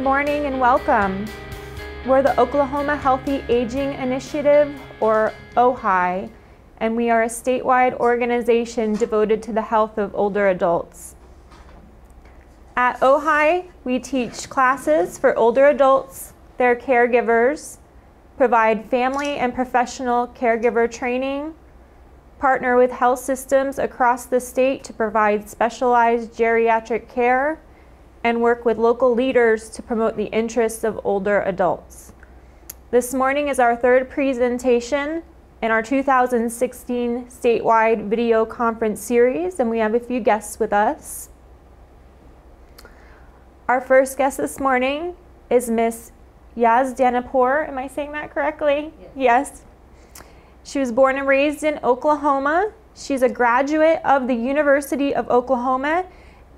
morning and welcome. We're the Oklahoma Healthy Aging Initiative, or OHAI, and we are a statewide organization devoted to the health of older adults. At OHAI, we teach classes for older adults, their caregivers, provide family and professional caregiver training, partner with health systems across the state to provide specialized geriatric care, and work with local leaders to promote the interests of older adults. This morning is our third presentation in our 2016 statewide video conference series, and we have a few guests with us. Our first guest this morning is Miss Yazdanipour. Am I saying that correctly? Yes. She was born and raised in Oklahoma. She's a graduate of the University of Oklahoma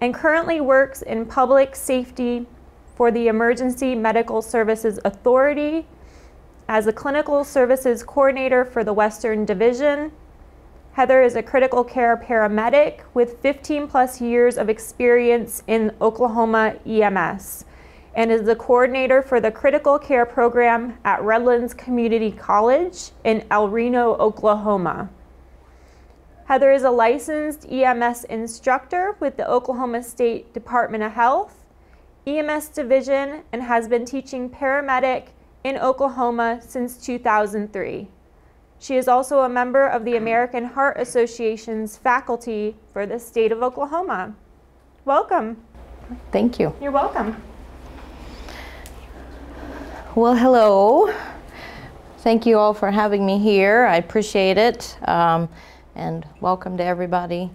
and currently works in public safety for the Emergency Medical Services Authority as a clinical services coordinator for the Western Division. Heather is a critical care paramedic with 15+ years of experience in Oklahoma EMS and is the coordinator for the critical care program at Redlands Community College in El Reno, Oklahoma. Heather is a licensed EMS instructor with the Oklahoma State Department of Health, EMS Division, and has been teaching paramedic in Oklahoma since 2003. She is also a member of the American Heart Association's faculty for the state of Oklahoma. Welcome. Thank you. You're welcome. Well, hello. Thank you all for having me here. I appreciate it. And welcome to everybody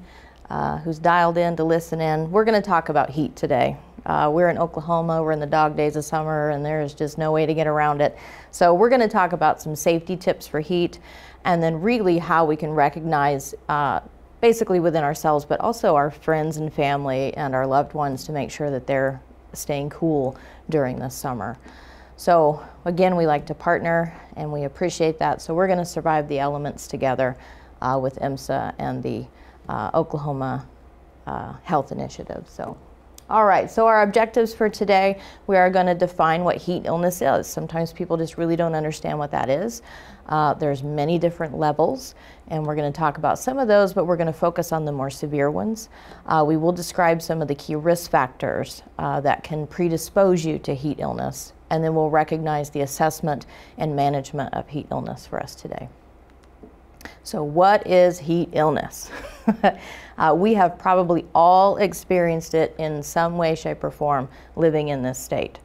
who's dialed in to listen in. We're going to talk about heat today. We're in Oklahoma, we're in the dog days of summer, and there's just no way to get around it. So we're going to talk about some safety tips for heat, and then really how we can recognize basically within ourselves, but also our friends and family and our loved ones to make sure that they're staying cool during the summer. So again, we like to partner, and we appreciate that. So we're going to survive the elements together with EMSA and the Oklahoma Health Initiative. So, all right, so our objectives for today, we are going to define what heat illness is. Sometimes people just really don't understand what that is. There's many different levels, and we're going to talk about some of those, but we're going to focus on the more severe ones. We will describe some of the key risk factors that can predispose you to heat illness, and then we'll recognize the assessment and management of heat illness for us today. So what is heat illness? We have probably all experienced it in some way, shape, or form living in this state.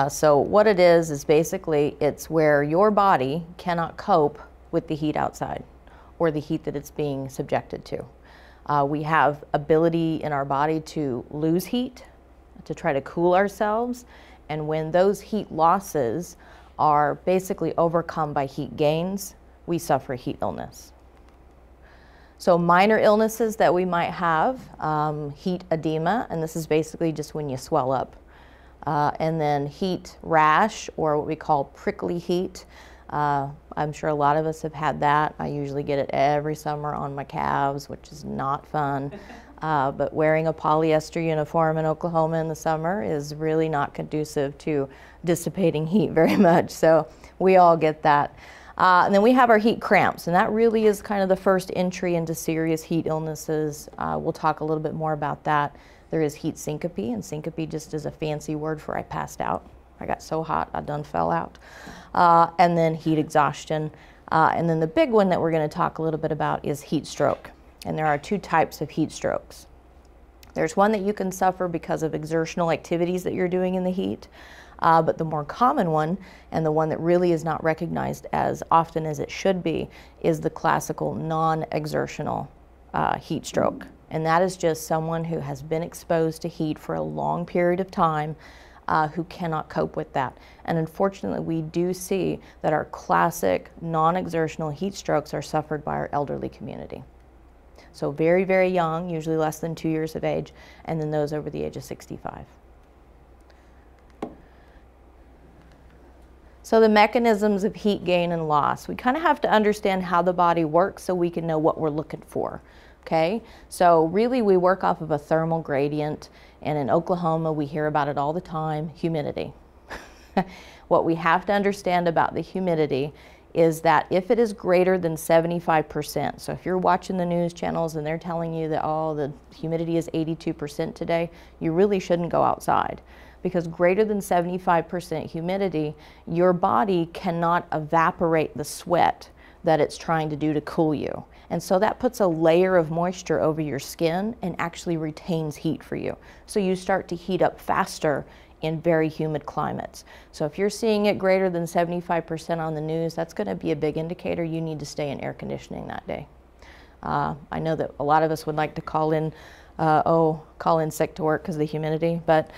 So what it is basically it's where your body cannot cope with the heat outside or the heat that it's being subjected to. We have ability in our body to lose heat, to try to cool ourselves, and when those heat losses are basically overcome by heat gains, we suffer heat illness. So minor illnesses that we might have, heat edema, and this is basically just when you swell up. And then heat rash, or what we call prickly heat. I'm sure a lot of us have had that. I usually get it every summer on my calves, which is not fun. But wearing a polyester uniform in Oklahoma in the summer is really not conducive to dissipating heat very much. So we all get that. And then we have our heat cramps, and that really is kind of the first entry into serious heat illnesses. We'll talk a little bit more about that. There is heat syncope, and syncope just is a fancy word for I passed out. I got so hot, I done fell out. And then heat exhaustion. And then the big one that we're going to talk a little bit about is heat stroke. And there are two types of heat strokes. There's one that you can suffer because of exertional activities that you're doing in the heat. But the more common one, and the one that really is not recognized as often as it should be, is the classical non-exertional heat stroke. And that is just someone who has been exposed to heat for a long period of time who cannot cope with that. And unfortunately, we do see that our classic non-exertional heat strokes are suffered by our elderly community. So very, very young, usually less than 2 years of age, and then those over the age of 65. So the mechanisms of heat gain and loss, we kind of have to understand how the body works so we can know what we're looking for. Okay, so really we work off of a thermal gradient, and in Oklahoma we hear about it all the time, humidity. What we have to understand about the humidity is that if it is greater than 75%, so if you're watching the news channels and they're telling you that, oh, the humidity is 82% today, you really shouldn't go outside, because greater than 75% humidity, your body cannot evaporate the sweat that it's trying to do to cool you. And so that puts a layer of moisture over your skin and actually retains heat for you. So you start to heat up faster in very humid climates. So if you're seeing it greater than 75% on the news, that's going to be a big indicator you need to stay in air conditioning that day. I know that a lot of us would like to call in sick to work because of the humidity, but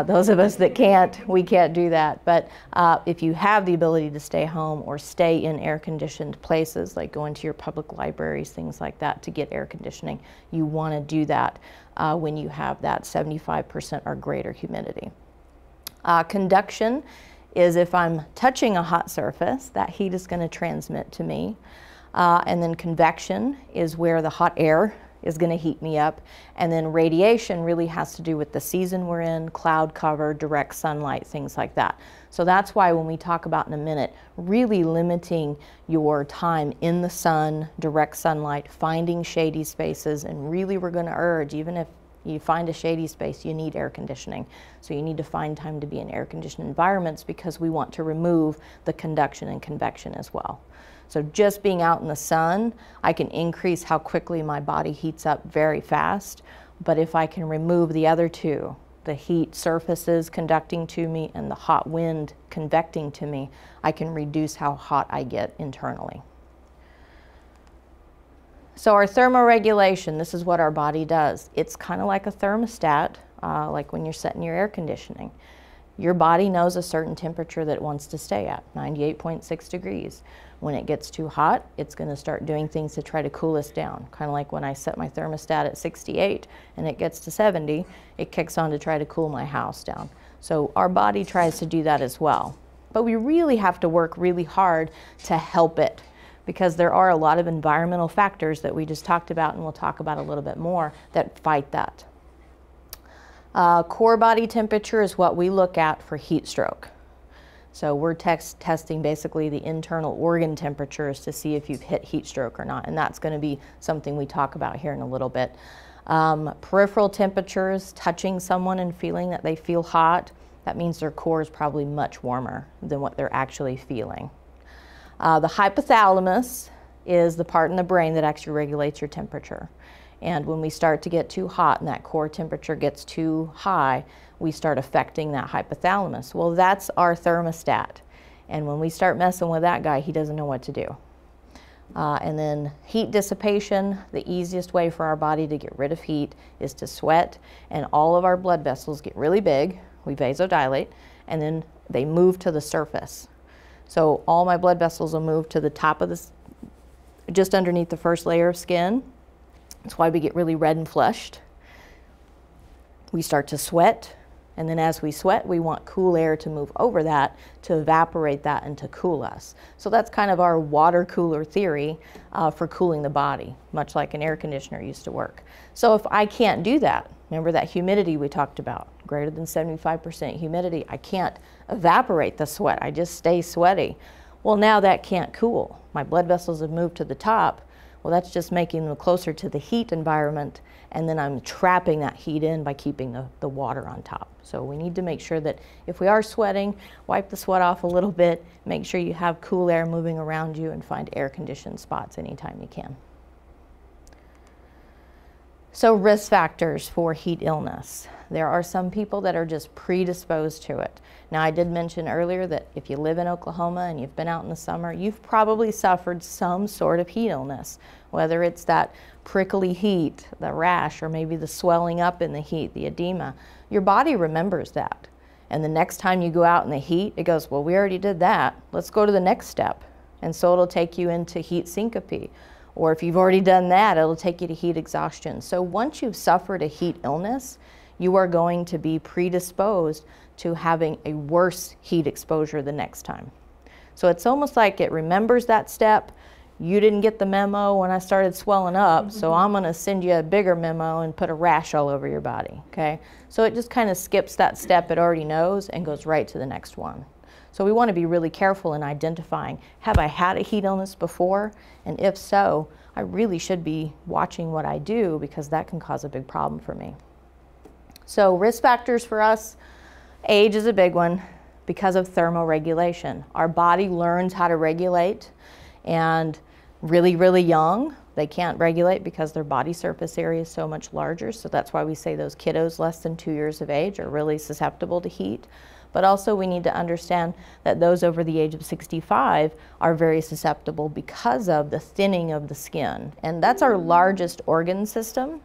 those of us that can't, we can't do that. But if you have the ability to stay home or stay in air-conditioned places, like going to your public libraries, things like that, to get air conditioning, you want to do that when you have that 75% or greater humidity. Conduction is if I'm touching a hot surface, that heat is going to transmit to me. And then convection is where the hot air is going to heat me up. And then radiation really has to do with the season we're in, cloud cover, direct sunlight, things like that. So that's why when we talk about in a minute, really limiting your time in the sun, direct sunlight, finding shady spaces, and really we're going to urge, even if you find a shady space, you need air conditioning. So you need to find time to be in air-conditioned environments, because we want to remove the conduction and convection as well. So just being out in the sun, I can increase how quickly my body heats up very fast. But if I can remove the other two, the heat surfaces conducting to me and the hot wind convecting to me, I can reduce how hot I get internally. So our thermoregulation, this is what our body does. It's kind of like a thermostat, like when you're setting your air conditioning. Your body knows a certain temperature that it wants to stay at, 98.6 degrees. When it gets too hot, it's going to start doing things to try to cool us down. Kind of like when I set my thermostat at 68 and it gets to 70, it kicks on to try to cool my house down. So our body tries to do that as well. But we really have to work really hard to help it, because there are a lot of environmental factors that we just talked about, and we'll talk about a little bit more, that fight that. Core body temperature is what we look at for heat stroke. So we're testing basically the internal organ temperatures to see if you've hit heat stroke or not, and that's going to be something we talk about here in a little bit. Peripheral temperatures, touching someone and feeling that they feel hot, that means their core is probably much warmer than what they're actually feeling. The hypothalamus is the part in the brain that actually regulates your temperature. And when we start to get too hot and that core temperature gets too high, we start affecting that hypothalamus. Well, that's our thermostat. And when we start messing with that guy, he doesn't know what to do. And then heat dissipation, the easiest way for our body to get rid of heat is to sweat, and all of our blood vessels get really big, we vasodilate, and then they move to the surface. So all my blood vessels will move to the top of this, just underneath the first layer of skin. That's why we get really red and flushed. We start to sweat, and then as we sweat, we want cool air to move over that, to evaporate that and to cool us. So that's kind of our water cooler theory for cooling the body, much like an air conditioner used to work. So if I can't do that, remember that humidity we talked about, greater than 75% humidity, I can't evaporate the sweat, I just stay sweaty. Well, now that can't cool. My blood vessels have moved to the top. Well, that's just making them closer to the heat environment, and then I'm trapping that heat in by keeping the water on top. So we need to make sure that if we are sweating, wipe the sweat off a little bit, make sure you have cool air moving around you, and find air-conditioned spots anytime you can. So risk factors for heat illness. There are some people that are just predisposed to it. Now, I did mention earlier that if you live in Oklahoma and you've been out in the summer, you've probably suffered some sort of heat illness, whether it's that prickly heat, the rash, or maybe the swelling up in the heat, the edema. Your body remembers that. And the next time you go out in the heat, it goes, well, we already did that. Let's go to the next step. And so it'll take you into heat syncope. Or if you've already done that, it'll take you to heat exhaustion. So once you've suffered a heat illness, you are going to be predisposed to having a worse heat exposure the next time. So it's almost like it remembers that step. you didn't get the memo when I started swelling up, so I'm going to send you a bigger memo and put a rash all over your body, okay? So it just kind of skips that step it already knows and goes right to the next one. So we want to be really careful in identifying, have I had a heat illness before? And if so, I really should be watching what I do, because that can cause a big problem for me. So risk factors for us, age is a big one because of thermoregulation. Our body learns how to regulate, and really, really young, they can't regulate because their body surface area is so much larger. So that's why we say those kiddos less than 2 years of age are really susceptible to heat. But also we need to understand that those over the age of 65 are very susceptible because of the thinning of the skin. And that's our largest organ system.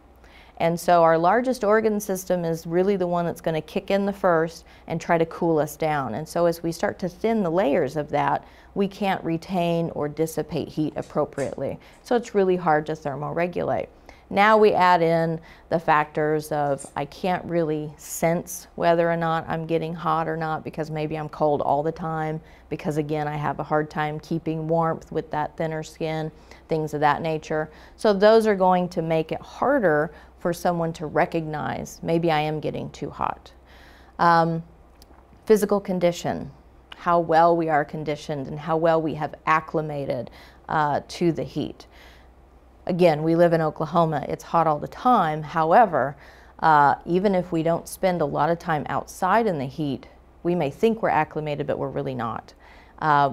And so our largest organ system is really the one that's going to kick in the first and try to cool us down. And so as we start to thin the layers of that, we can't retain or dissipate heat appropriately. So it's really hard to thermoregulate. Now we add in the factors of I can't really sense whether or not I'm getting hot or not, because maybe I'm cold all the time, because again I have a hard time keeping warmth with that thinner skin, things of that nature. So those are going to make it harder for someone to recognize maybe I am getting too hot. Physical condition, how well we are conditioned and how well we have acclimated to the heat. Again, we live in Oklahoma, it's hot all the time. However, even if we don't spend a lot of time outside in the heat, we may think we're acclimated, but we're really not.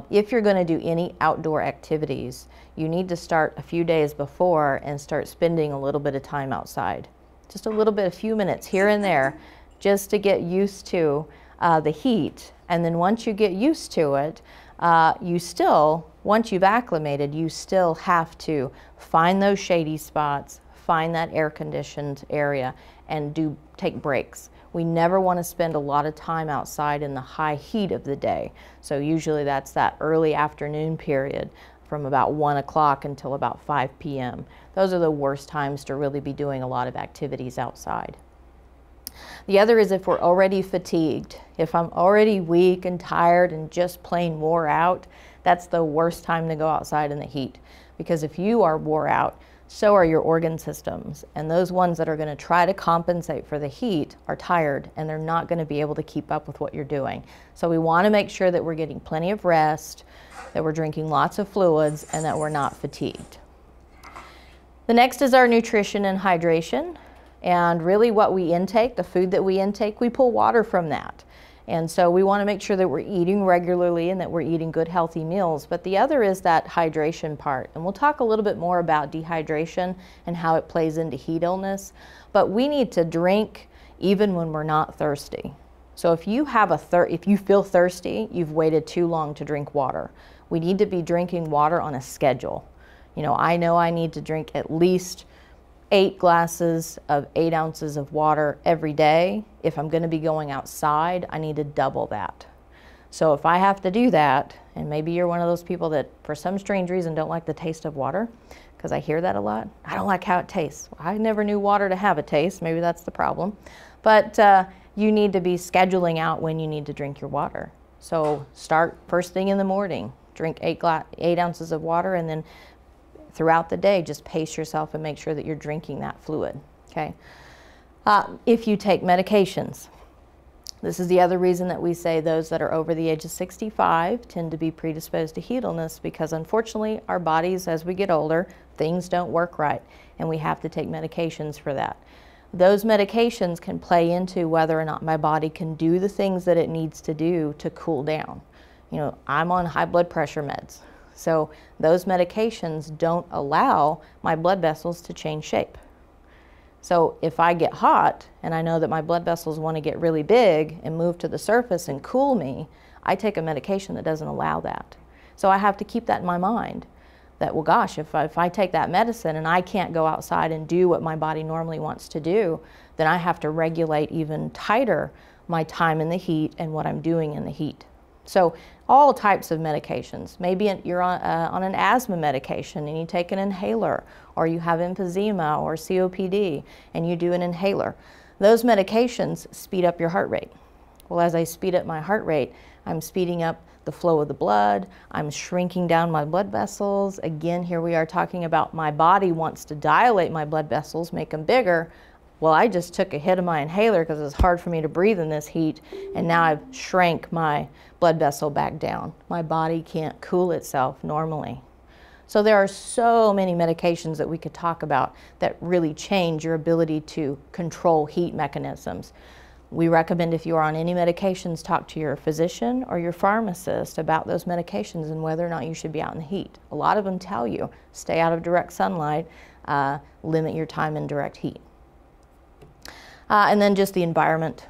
If you're going to do any outdoor activities, you need to start a few days before and start spending a little bit of time outside. Just a little bit, a few minutes here and there, just to get used to the heat. And then once you get used to it, once you've acclimated, you still have to find those shady spots, find that air-conditioned area, and take breaks. We never want to spend a lot of time outside in the high heat of the day. So usually that's that early afternoon period from about 1 o'clock until about 5 p.m. Those are the worst times to really be doing a lot of activities outside. The other is if we're already fatigued. If I'm already weak and tired and just plain wore out, that's the worst time to go outside in the heat. Because if you are wore out, so are your organ systems. And those ones that are going to try to compensate for the heat are tired, and they're not going to be able to keep up with what you're doing. So we want to make sure that we're getting plenty of rest, that we're drinking lots of fluids, and that we're not fatigued. The next is our nutrition and hydration. And really what we intake, the food that we intake, we pull water from that. And so we want to make sure that we're eating regularly and that we're eating good healthy meals. But the other is that hydration part. And we'll talk a little bit more about dehydration and how it plays into heat illness. But we need to drink even when we're not thirsty. So if you feel thirsty, you've waited too long to drink water. We need to be drinking water on a schedule. I know I need to drink at least 8 glasses of 8 ounces of water every day. If I'm going to be going outside, I need to double that. So if I have to do that, and maybe you're one of those people that for some strange reason don't like the taste of water, because I hear that a lot. I don't like how it tastes. I never knew water to have a taste. Maybe that's the problem. But you need to be scheduling out when you need to drink your water. So start first thing in the morning, drink 8 ounces of water, and then throughout the day, just pace yourself and make sure that you're drinking that fluid, okay? If you take medications, this is the other reason that we say those that are over the age of 65 tend to be predisposed to heat illness, because unfortunately our bodies, as we get older, things don't work right, and we have to take medications for that. Those medications can play into whether or not my body can do the things that it needs to do to cool down. I'm on high blood pressure meds. So those medications don't allow my blood vessels to change shape. So if I get hot and I know that my blood vessels want to get really big and move to the surface and cool me, I take a medication that doesn't allow that. So I have to keep that in my mind that, well, gosh, if I take that medicine and I can't go outside and do what my body normally wants to do, then I have to regulate even tighter my time in the heat and what I'm doing in the heat. So all types of medications. Maybe you're on an asthma medication and you take an inhaler, or you have emphysema or COPD and you do an inhaler. Those medications speed up your heart rate. Well, as I speed up my heart rate, I'm speeding up the flow of the blood. I'm shrinking down my blood vessels. Again, here we are talking about my body wants to dilate my blood vessels, make them bigger. Well, I just took a hit of my inhaler because it's hard for me to breathe in this heat, and now I've shrank my blood vessel back down. My body can't cool itself normally. So there are so many medications that we could talk about that really change your ability to control heat mechanisms. We recommend if you are on any medications, talk to your physician or your pharmacist about those medications and whether or not you should be out in the heat. A lot of them tell you, stay out of direct sunlight, limit your time in direct heat. And then just the environment.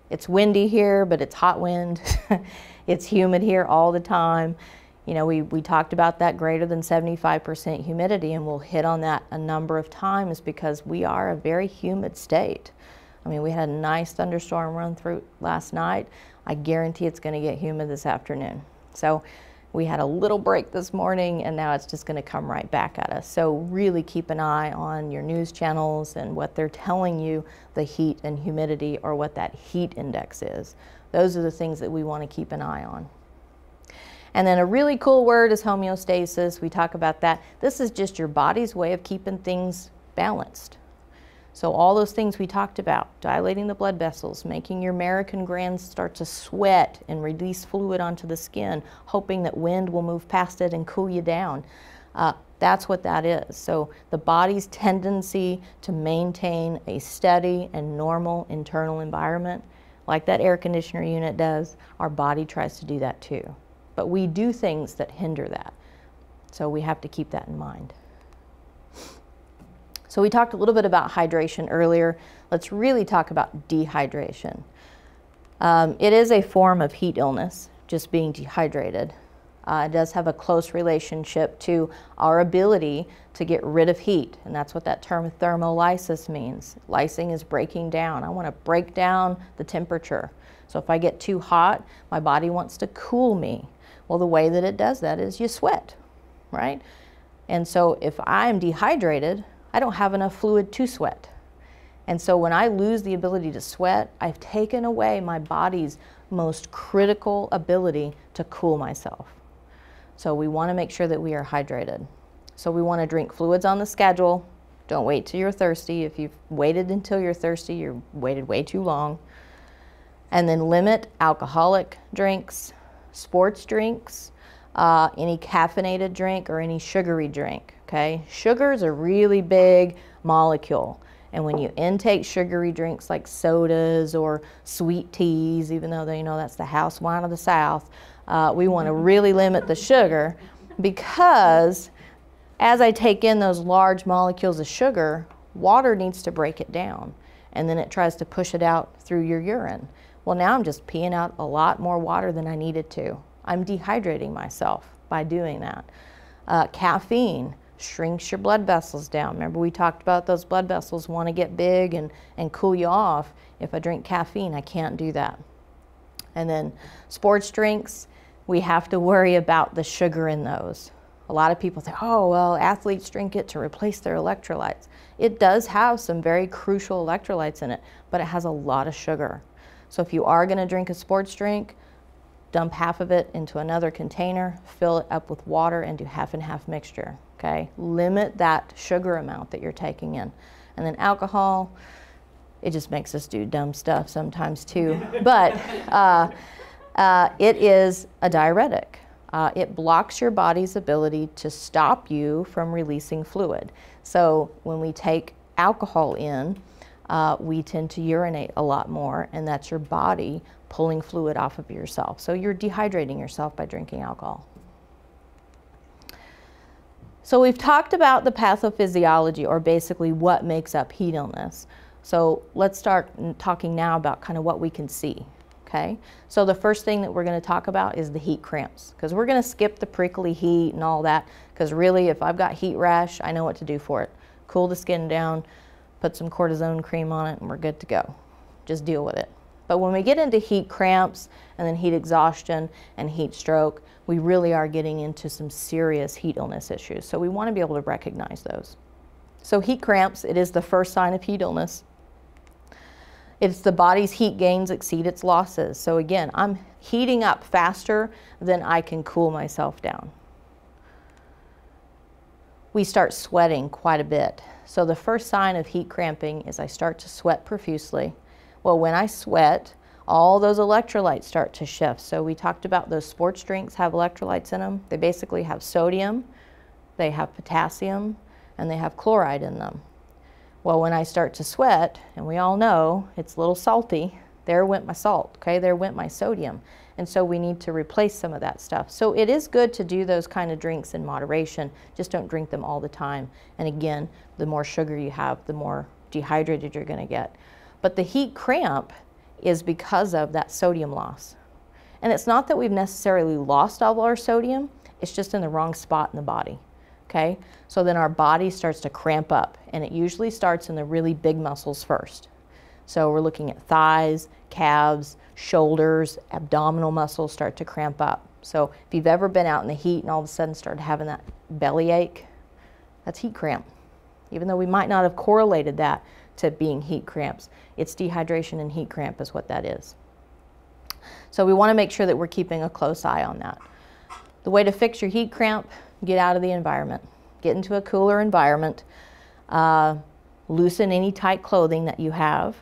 It's windy here, but it's hot wind. It's humid here all the time. You know, we talked about that greater than 75% humidity, and we'll hit on that a number of times because we are a very humid state. I mean, we had a nice thunderstorm run through last night. I guarantee it's going to get humid this afternoon. So we had a little break this morning, and now it's just going to come right back at us. So really keep an eye on your news channels and what they're telling you the heat and humidity or what that heat index is. Those are the things that we want to keep an eye on. And then a really cool word is homeostasis. We talk about that. This is just your body's way of keeping things balanced. So all those things we talked about, dilating the blood vessels, making your American glands start to sweat and release fluid onto the skin, hoping that wind will move past it and cool you down. That's what that is. So the body's tendency to maintain a steady and normal internal environment, like that air conditioner unit does, our body tries to do that too. But we do things that hinder that. So we have to keep that in mind. So we talked a little bit about hydration earlier. Let's really talk about dehydration. It is a form of heat illness, just being dehydrated. It does have a close relationship to our ability to get rid of heat, and that's what that term thermolysis means. Lysing is breaking down. I want to break down the temperature. So if I get too hot, my body wants to cool me. Well, the way that it does that is you sweat, right? And so if I'm dehydrated, I don't have enough fluid to sweat. And so when I lose the ability to sweat, I've taken away my body's most critical ability to cool myself. So we want to make sure that we are hydrated. So we want to drink fluids on the schedule. Don't wait till you're thirsty. If you've waited until you're thirsty, you've waited way too long. And then limit alcoholic drinks, sports drinks, any caffeinated drink or any sugary drink. Okay, sugar is a really big molecule, and when you intake sugary drinks like sodas or sweet teas, even though they, you know, that's the house wine of the South, we want to really limit the sugar, because as I take in those large molecules of sugar, water needs to break it down, and then it tries to push it out through your urine. Well, now I'm just peeing out a lot more water than I needed to. I'm dehydrating myself by doing that. Caffeine shrinks your blood vessels down. Remember, we talked about those blood vessels want to get big and cool you off. If I drink caffeine, I can't do that. And then sports drinks, we have to worry about the sugar in those. A lot of people think, oh, well, athletes drink it to replace their electrolytes. It does have some very crucial electrolytes in it, but it has a lot of sugar. So if you are going to drink a sports drink, dump half of it into another container, fill it up with water, and do half and half mixture. Okay, limit that sugar amount that you're taking in. And then alcohol, it just makes us do dumb stuff sometimes too. But it is a diuretic. It blocks your body's ability to stop you from releasing fluid. So when we take alcohol in, we tend to urinate a lot more, and that's your body pulling fluid off of yourself. So you're dehydrating yourself by drinking alcohol. So we've talked about the pathophysiology, or basically what makes up heat illness. So let's start talking now about kind of what we can see, okay? So the first thing that we're going to talk about is the heat cramps, because we're going to skip the prickly heat and all that, because really if I've got heat rash, I know what to do for it. Cool the skin down, put some cortisone cream on it, and we're good to go. Just deal with it. But when we get into heat cramps and then heat exhaustion and heat stroke, we really are getting into some serious heat illness issues. So we want to be able to recognize those. So heat cramps, it is the first sign of heat illness. It's the body's heat gains exceed its losses. So again, I'm heating up faster than I can cool myself down. We start sweating quite a bit. So the first sign of heat cramping is I start to sweat profusely. Well, when I sweat, all those electrolytes start to shift. So we talked about those sports drinks have electrolytes in them. They basically have sodium, they have potassium, and they have chloride in them. Well, when I start to sweat, and we all know it's a little salty, there went my salt, okay? There went my sodium. And so we need to replace some of that stuff. So it is good to do those kind of drinks in moderation. Just don't drink them all the time. And again, the more sugar you have, the more dehydrated you're going to get. But the heat cramp is because of that sodium loss. And it's not that we've necessarily lost all our sodium, it's just in the wrong spot in the body, okay? So then our body starts to cramp up, and it usually starts in the really big muscles first. So we're looking at thighs, calves, shoulders, abdominal muscles start to cramp up. So if you've ever been out in the heat and all of a sudden started having that belly ache, that's heat cramp. Even though we might not have correlated that to being heat cramps, it's dehydration and heat cramp is what that is. So we want to make sure that we're keeping a close eye on that. The way to fix your heat cramp, get out of the environment. Get into a cooler environment. Loosen any tight clothing that you have.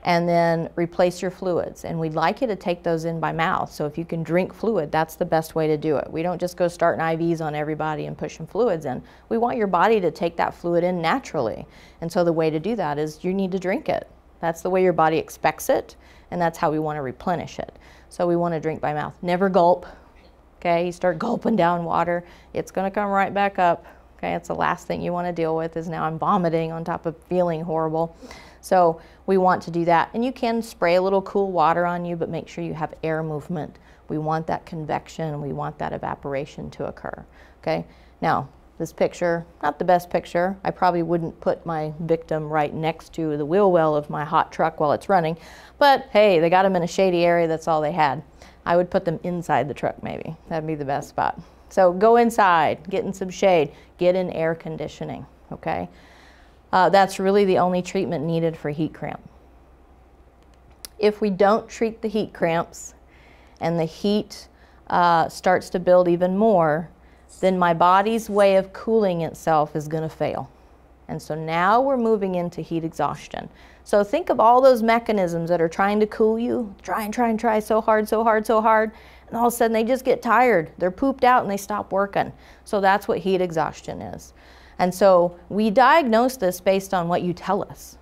And then replace your fluids. And we'd like you to take those in by mouth. So if you can drink fluid, that's the best way to do it. We don't just go starting IVs on everybody and pushing fluids in. We want your body to take that fluid in naturally. And so the way to do that is you need to drink it. That's the way your body expects it, and that's how we want to replenish it. So we want to drink by mouth. Never gulp. Okay, you start gulping down water, it's going to come right back up. Okay, it's the last thing you want to deal with is now I'm vomiting on top of feeling horrible. So we want to do that. And you can spray a little cool water on you, but make sure you have air movement. We want that convection, we want that evaporation to occur. Okay, now this picture, not the best picture. I probably wouldn't put my victim right next to the wheel well of my hot truck while it's running, but hey, they got them in a shady area, that's all they had. I would put them inside the truck maybe. That'd be the best spot. So go inside, get in some shade, get in air conditioning, okay? That's really the only treatment needed for heat cramp. If we don't treat the heat cramps and the heat starts to build even more, then my body's way of cooling itself is going to fail. And so now we're moving into heat exhaustion. So think of all those mechanisms that are trying to cool you, try so hard, and all of a sudden they just get tired. They're pooped out and they stop working. So that's what heat exhaustion is. And so we diagnose this based on what you tell us.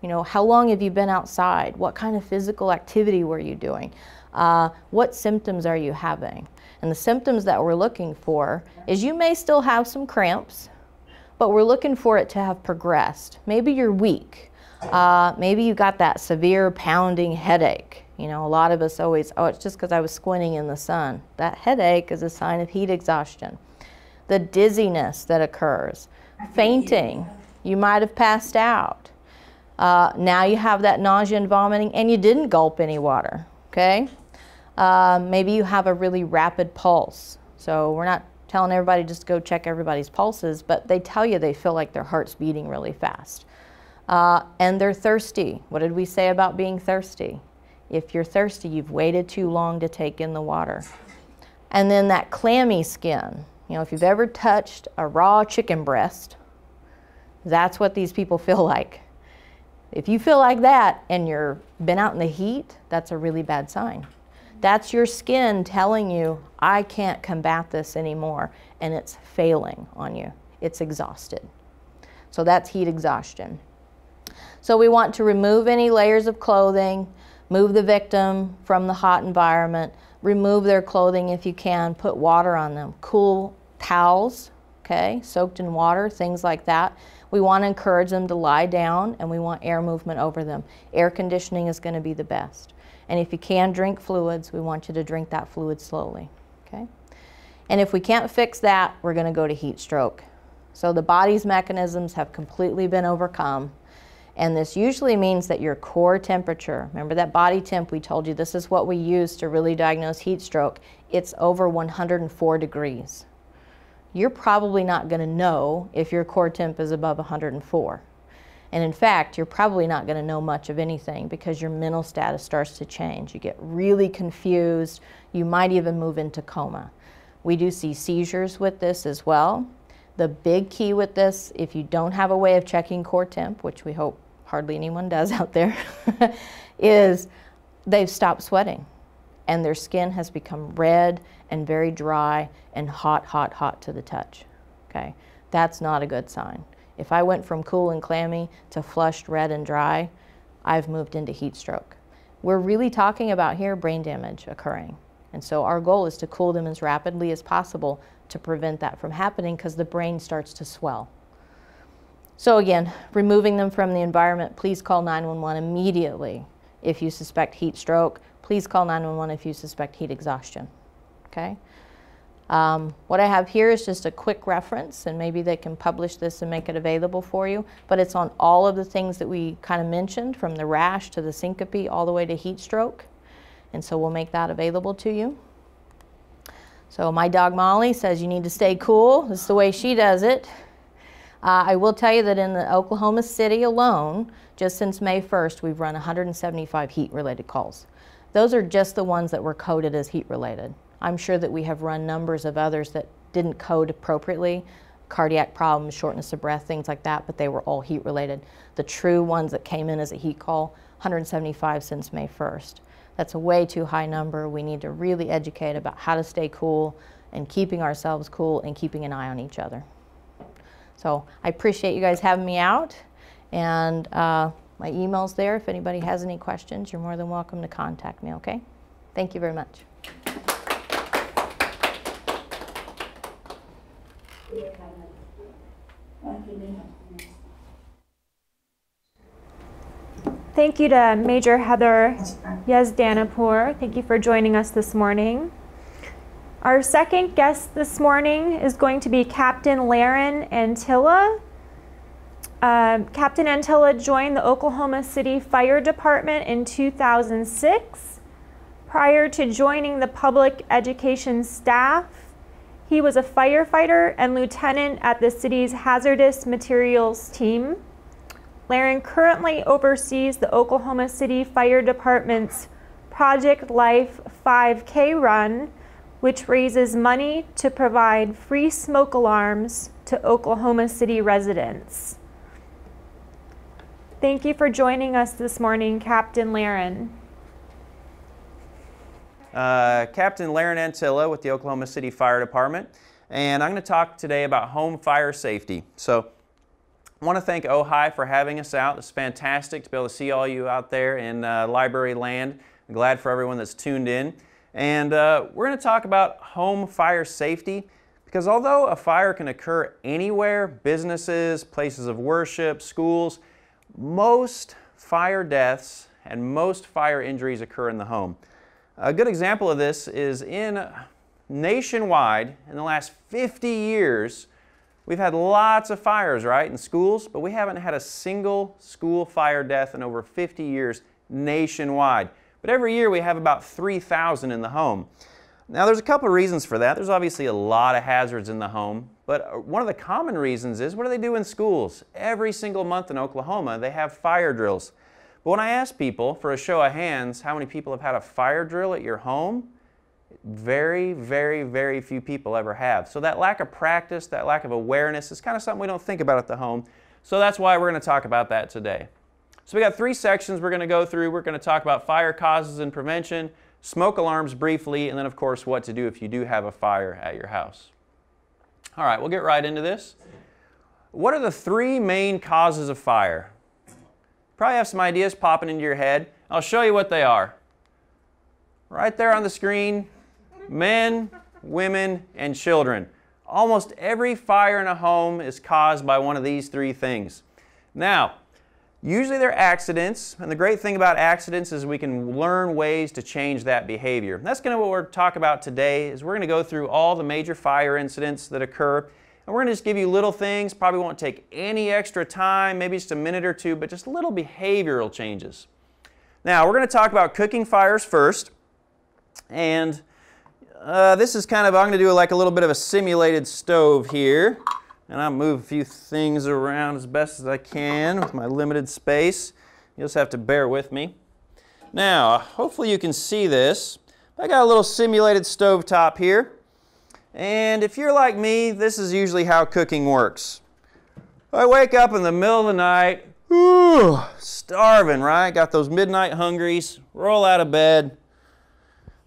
You know, how long have you been outside? What kind of physical activity were you doing? What symptoms are you having? And the symptoms that we're looking for is you may still have some cramps, but we're looking for it to have progressed. Maybe you're weak. Maybe you got that severe pounding headache. You know, a lot of us always, oh, it's just because I was squinting in the sun. That headache is a sign of heat exhaustion. The dizziness that occurs, fainting, you might have passed out. Now you have that nausea and vomiting and you didn't gulp any water, okay? Maybe you have a really rapid pulse. So we're not telling everybody just go check everybody's pulses, but they tell you they feel like their heart's beating really fast. And they're thirsty. What did we say about being thirsty? If you're thirsty, you've waited too long to take in the water. And then that clammy skin. You know, if you've ever touched a raw chicken breast, that's what these people feel like. If you feel like that and you've been out in the heat, that's a really bad sign. That's your skin telling you, I can't combat this anymore, and it's failing on you. It's exhausted. So that's heat exhaustion. So we want to remove any layers of clothing, move the victim from the hot environment, remove their clothing if you can, put water on them, cool towels, okay, soaked in water, things like that. We want to encourage them to lie down, and we want air movement over them. Air conditioning is going to be the best. And if you can drink fluids, we want you to drink that fluid slowly, okay? And if we can't fix that, we're going to go to heat stroke. So the body's mechanisms have completely been overcome, and this usually means that your core temperature, remember that body temp we told you, this is what we use to really diagnose heat stroke, it's over 104 degrees. You're probably not going to know if your core temp is above 104. And in fact, you're probably not going to know much of anything because your mental status starts to change. You get really confused. You might even move into coma. We do see seizures with this as well. The big key with this, if you don't have a way of checking core temp, which we hope hardly anyone does out there, is they've stopped sweating and their skin has become red and very dry and hot, hot, hot to the touch. Okay, that's not a good sign. If I went from cool and clammy to flushed, red, and dry, I've moved into heat stroke. We're really talking about here brain damage occurring. And so our goal is to cool them as rapidly as possible to prevent that from happening because the brain starts to swell. So again, removing them from the environment, please call 911 immediately if you suspect heat stroke. Please call 911 if you suspect heat exhaustion. Okay? What I have here is just a quick reference, and maybe they can publish this and make it available for you, but it's on all of the things that we kind of mentioned, from the rash to the syncope all the way to heat stroke, and so we'll make that available to you. So my dog Molly says you need to stay cool. This is the way she does it. I will tell you that in the Oklahoma City alone, just since May 1st, we've run 175 heat-related calls. Those are just the ones that were coded as heat-related. I'm sure that we have run numbers of others that didn't code appropriately, cardiac problems, shortness of breath, things like that, but they were all heat related. The true ones that came in as a heat call, 175 since May 1st. That's a way too high number. We need to really educate about how to stay cool and keeping ourselves cool and keeping an eye on each other. So I appreciate you guys having me out, and my email's there. If anybody has any questions, you're more than welcome to contact me, okay? Thank you very much. Thank you to Major Heather Yazdanipour. Thank you for joining us this morning. Our second guest this morning is going to be Captan Larin Anttila. Captain Anttila joined the Oklahoma City Fire Department in 2006. Prior to joining the public education staff, he was a firefighter and lieutenant at the city's hazardous materials team. Larin currently oversees the Oklahoma City Fire Department's Project Life 5K run, which raises money to provide free smoke alarms to Oklahoma City residents. Thank you for joining us this morning, Captain Larin. Captain Larin Anttila with the Oklahoma City Fire Department, and I'm going to talk today about home fire safety. So I want to thank OHAI for having us out. It's fantastic to be able to see all you out there in library land. I'm glad for everyone that's tuned in. And we're going to talk about home fire safety, because although a fire can occur anywhere, businesses, places of worship, schools, most fire deaths and most fire injuries occur in the home. A good example of this is nationwide, in the last 50 years, we've had lots of fires, right, in schools, but we haven't had a single school fire death in over 50 years nationwide. But every year we have about 3,000 in the home. Now there's a couple of reasons for that. There's obviously a lot of hazards in the home, but one of the common reasons is, what do they do in schools? Every single month in Oklahoma they have fire drills. But when I ask people, for a show of hands, how many people have had a fire drill at your home? Very, very, very few people ever have. So that lack of practice, that lack of awareness is kind of something we don't think about at the home. So that's why we're going to talk about that today. So we got 3 sections we're going to go through. We're going to talk about fire causes and prevention, smoke alarms briefly, and then of course what to do if you do have a fire at your house. All right, we'll get right into this. What are the 3 main causes of fire? Probably have some ideas popping into your head. I'll show you what they are. Right there on the screen, men, women, and children. Almost every fire in a home is caused by one of these 3 things. Now, usually they're accidents, and the great thing about accidents is we can learn ways to change that behavior. That's kind of what we're going to talk about today. Is we're going to go through all the major fire incidents that occur, and we're going to just give you little things. Probably won't take any extra time, maybe just a minute or 2, but just little behavioral changes. Now, we're going to talk about cooking fires first, and this is kind of, I'm going to do like a little bit of a simulated stove here. and I'll move a few things around as best as I can with my limited space. You'll just have to bear with me. Now, hopefully you can see this. I got a little simulated stovetop here. And if you're like me, this is usually how cooking works. I wake up in the middle of the night, starving, right? Got those midnight hungries, roll out of bed,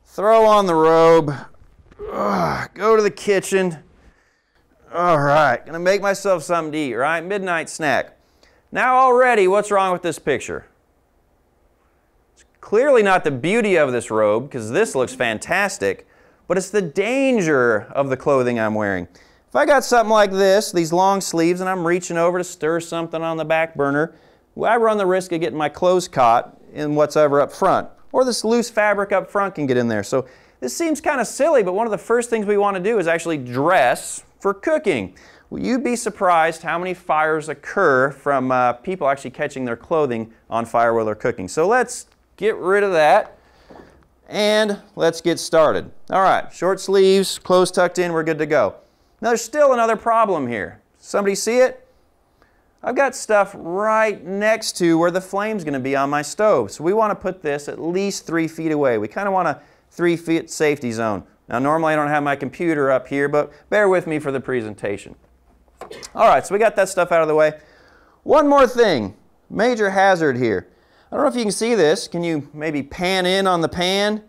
throw on the robe, go to the kitchen. All right, gonna make myself something to eat, right? Midnight snack. Now already, what's wrong with this picture? It's clearly not the beauty of this robe, because this looks fantastic, but it's the danger of the clothing I'm wearing. If I got something like this, these long sleeves, and I'm reaching over to stir something on the back burner, well, I run the risk of getting my clothes caught in what's ever up front. Or this loose fabric up front can get in there. So this seems kind of silly, but one of the first things we want to do is actually dress for cooking. Will you be surprised how many fires occur from people actually catching their clothing on fire while they're cooking? So let's get rid of that and let's get started. All right, short sleeves, clothes tucked in, we're good to go. Now there's still another problem here. Somebody see it? I've got stuff right next to where the flame's going to be on my stove. So we want to put this at least 3 feet away. We kind of want a 3 feet safety zone. Now normally I don't have my computer up here, but bear with me for the presentation. All right, so we got that stuff out of the way. One more thing, major hazard here. I don't know if you can see this. Can you maybe pan in on the pan?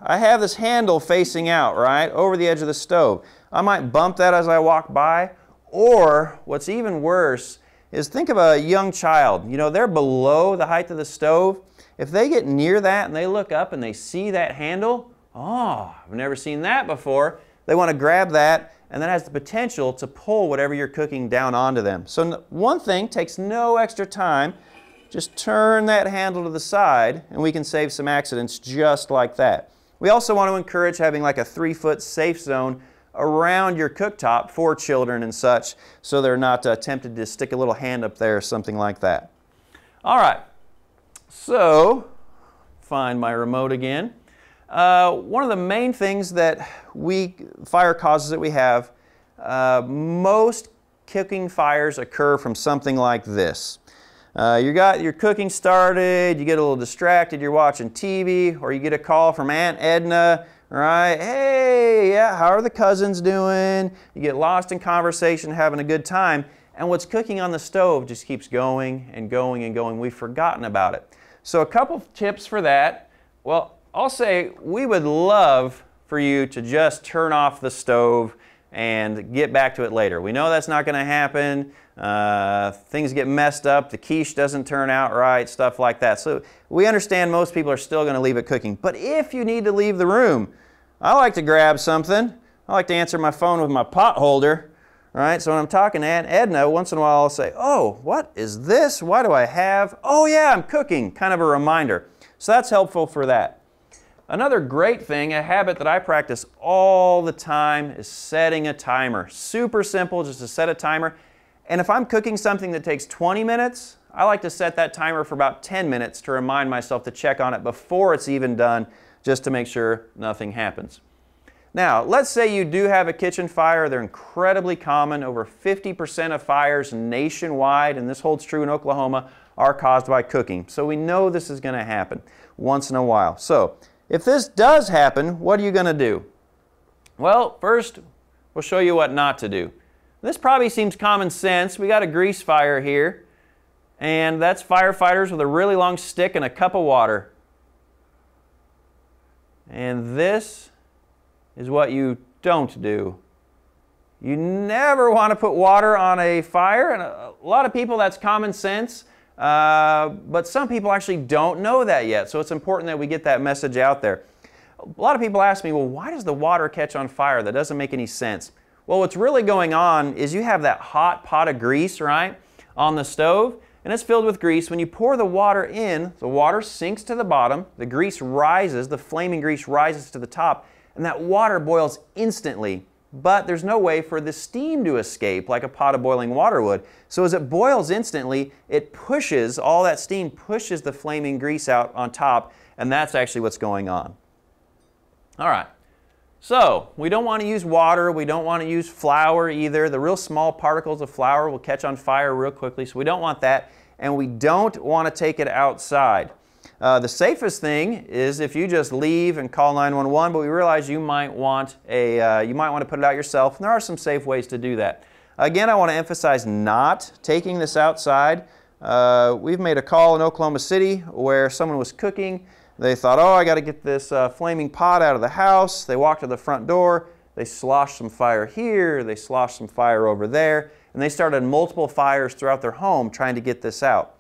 I have this handle facing out, right, over the edge of the stove. I might bump that as I walk by. Or, what's even worse, is think of a young child. You know, they're below the height of the stove. If they get near that and they look up and they see that handle, oh, I've never seen that before. They want to grab that, and that has the potential to pull whatever you're cooking down onto them. So one thing takes no extra time. Just turn that handle to the side, and we can save some accidents just like that. We also want to encourage having like a 3-foot safe zone around your cooktop for children and such, so they're not tempted to stick a little hand up there or something like that. All right, so find my remote again. One of the main things that fire causes that we have, most cooking fires occur from something like this. You got your cooking started, you get a little distracted, you're watching TV, or you get a call from Aunt Edna, right? Hey, yeah, how are the cousins doing? You get lost in conversation, having a good time, and what's cooking on the stove just keeps going and going and going. We've forgotten about it. So a couple tips for that. Well, I'll say we would love for you to just turn off the stove and get back to it later. We know that's not going to happen. Things get messed up, the quiche doesn't turn out right, stuff like that. So we understand most people are still going to leave it cooking. But if you need to leave the room, I like to grab something. I like to answer my phone with my pot holder. Right? So when I'm talking to Aunt Edna, once in a while I'll say, oh, what is this? Why do I have? Oh yeah, I'm cooking. Kind of a reminder. So that's helpful for that. Another great thing, a habit that I practice all the time, is setting a timer. Super simple, just to set a timer. And if I'm cooking something that takes 20 minutes, I like to set that timer for about 10 minutes to remind myself to check on it before it's even done, just to make sure nothing happens. Now, let's say you do have a kitchen fire. They're incredibly common. Over 50% of fires nationwide, and this holds true in Oklahoma, are caused by cooking. So we know this is going to happen once in a while. So if this does happen, what are you going to do? Well, first, we'll show you what not to do. This probably seems common sense. We got a grease fire here, and that's firefighters with a really long stick and a cup of water. And this is what you don't do. You never want to put water on a fire, and a lot of people, that's common sense, but some people actually don't know that yet, so it's important that we get that message out there. A lot of people ask me, well, why does the water catch on fire? That doesn't make any sense. Well, what's really going on is you have that hot pot of grease, right, on the stove, and it's filled with grease. When you pour the water in, the water sinks to the bottom, the grease rises, the flaming grease rises to the top, and that water boils instantly. But there's no way for the steam to escape like a pot of boiling water would. So as it boils instantly, it pushes, all that steam pushes the flaming grease out on top, and that's actually what's going on. All right. So we don't want to use water, we don't want to use flour either. The real small particles of flour will catch on fire real quickly, so we don't want that, and we don't want to take it outside. The safest thing is if you just leave and call 911, but we realize you might want to put it out yourself, and there are some safe ways to do that. Again, I want to emphasize not taking this outside. We've made a call in Oklahoma City where someone was cooking. They thought, oh, I got to get this flaming pot out of the house. They walked to the front door. They sloshed some fire here. They sloshed some fire over there. And they started multiple fires throughout their home trying to get this out.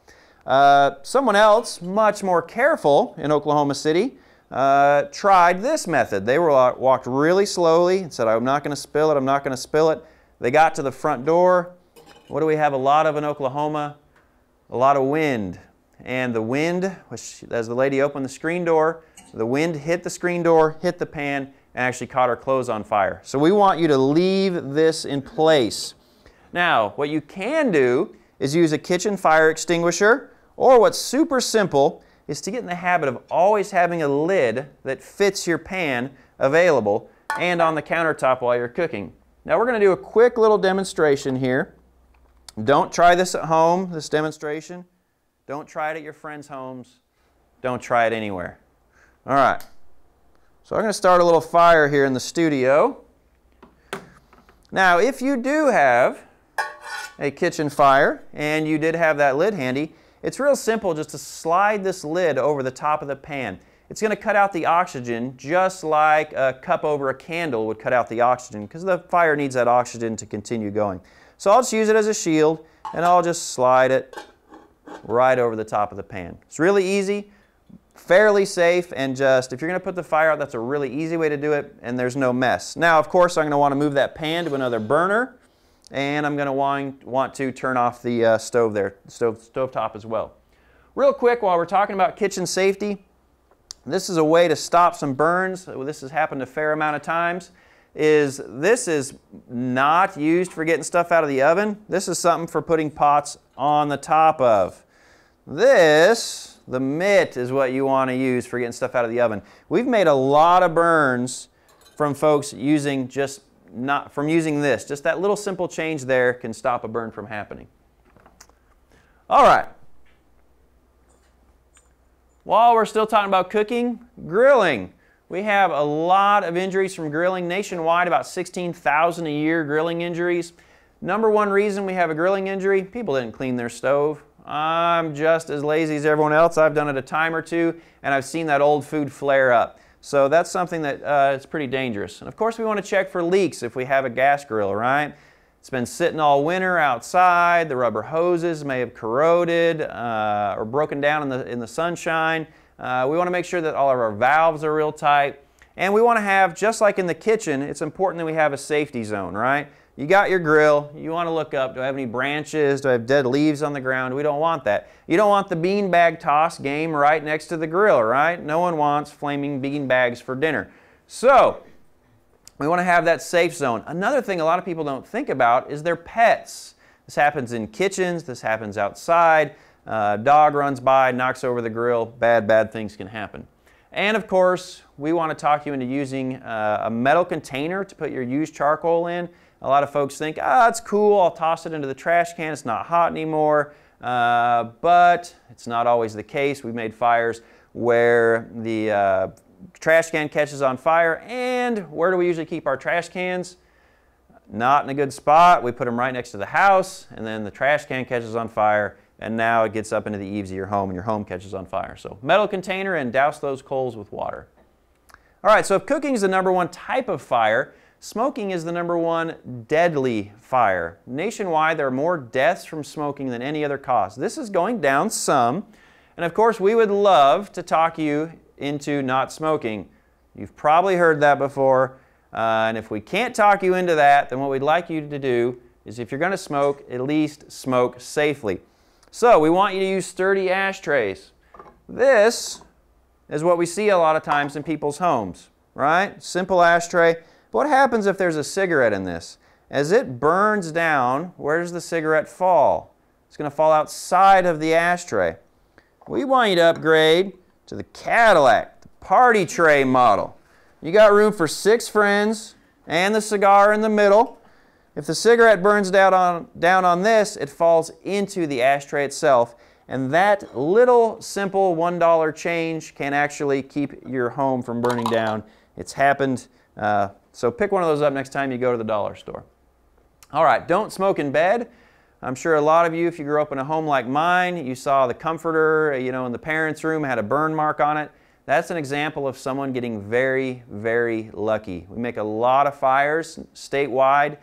Someone else, much more careful in Oklahoma City, tried this method. They walked really slowly and said, I'm not going to spill it. I'm not going to spill it. They got to the front door. What do we have a lot of in Oklahoma? A lot of wind. And the wind, as the lady opened the screen door, the wind hit the screen door, hit the pan, and actually caught her clothes on fire. So we want you to leave this in place. Now, what you can do is use a kitchen fire extinguisher, or what's super simple is to get in the habit of always having a lid that fits your pan available and on the countertop while you're cooking. Now we're going to do a quick little demonstration here. Don't try this at home, this demonstration. Don't try it at your friends' homes. Don't try it anywhere. All right. So I'm going to start a little fire here in the studio. Now, if you do have a kitchen fire and you did have that lid handy, it's real simple just to slide this lid over the top of the pan. It's going to cut out the oxygen just like a cup over a candle would cut out the oxygen because the fire needs that oxygen to continue going. So I'll just use it as a shield and I'll just slide it right over the top of the pan. It's really easy, fairly safe, and just if you're going to put the fire out, that's a really easy way to do it and there's no mess. Now, of course, I'm going to want to move that pan to another burner, and I'm going to want to turn off the stove there, stove top as well. Real quick, while we're talking about kitchen safety, this is a way to stop some burns. This has happened a fair amount of times. This is not used for getting stuff out of the oven. This is something for putting pots on the top of. This, the mitt, is what you want to use for getting stuff out of the oven. We've made a lot of burns from folks using this. Just that little simple change there can stop a burn from happening. All right. While we're still talking about cooking, grilling. We have a lot of injuries from grilling. Nationwide, about 16,000 a year grilling injuries. Number one reason we have a grilling injury, people didn't clean their stove. I'm just as lazy as everyone else. I've done it a time or two, and I've seen that old food flare up. So that's something that is pretty dangerous. And of course, we want to check for leaks if we have a gas grill, right? It's been sitting all winter outside. The rubber hoses may have corroded or broken down in the sunshine. We want to make sure that all of our valves are real tight. And we want to have, just like in the kitchen, it's important that we have a safety zone, right? You got your grill, you want to look up, do I have any branches, do I have dead leaves on the ground? We don't want that. You don't want the beanbag toss game right next to the grill, right? No one wants flaming bean bags for dinner. So, we want to have that safe zone. Another thing a lot of people don't think about is their pets. This happens in kitchens, this happens outside. Dog runs by, knocks over the grill, bad things can happen. And of course, we want to talk you into using a metal container to put your used charcoal in. A lot of folks think, it's cool, I'll toss it into the trash can, it's not hot anymore. But it's not always the case. We've made fires where the trash can catches on fire, and where do we usually keep our trash cans? Not in a good spot. We put them right next to the house, and then the trash can catches on fire, and now it gets up into the eaves of your home, and your home catches on fire. So metal container, and douse those coals with water. All right, so if cooking is the number one type of fire, smoking is the number one deadly fire. Nationwide, there are more deaths from smoking than any other cause. This is going down some, and of course, we would love to talk you into not smoking. You've probably heard that before, and if we can't talk you into that, then what we'd like you to do is, if you're going to smoke, at least smoke safely. So we want you to use sturdy ashtrays. This is what we see a lot of times in people's homes, right? Simple ashtray. But what happens if there's a cigarette in this? As it burns down, where does the cigarette fall? It's going to fall outside of the ashtray. We want you to upgrade to the Cadillac, the party tray model. You got room for 6 friends and the cigar in the middle. If the cigarette burns down on this, it falls into the ashtray itself. And that little simple $1 change can actually keep your home from burning down. It's happened. So pick one of those up next time you go to the dollar store. All right, don't smoke in bed. I'm sure a lot of you, if you grew up in a home like mine, you saw the comforter, you know, in the parents' room had a burn mark on it. That's an example of someone getting very, very lucky. We make a lot of fires statewide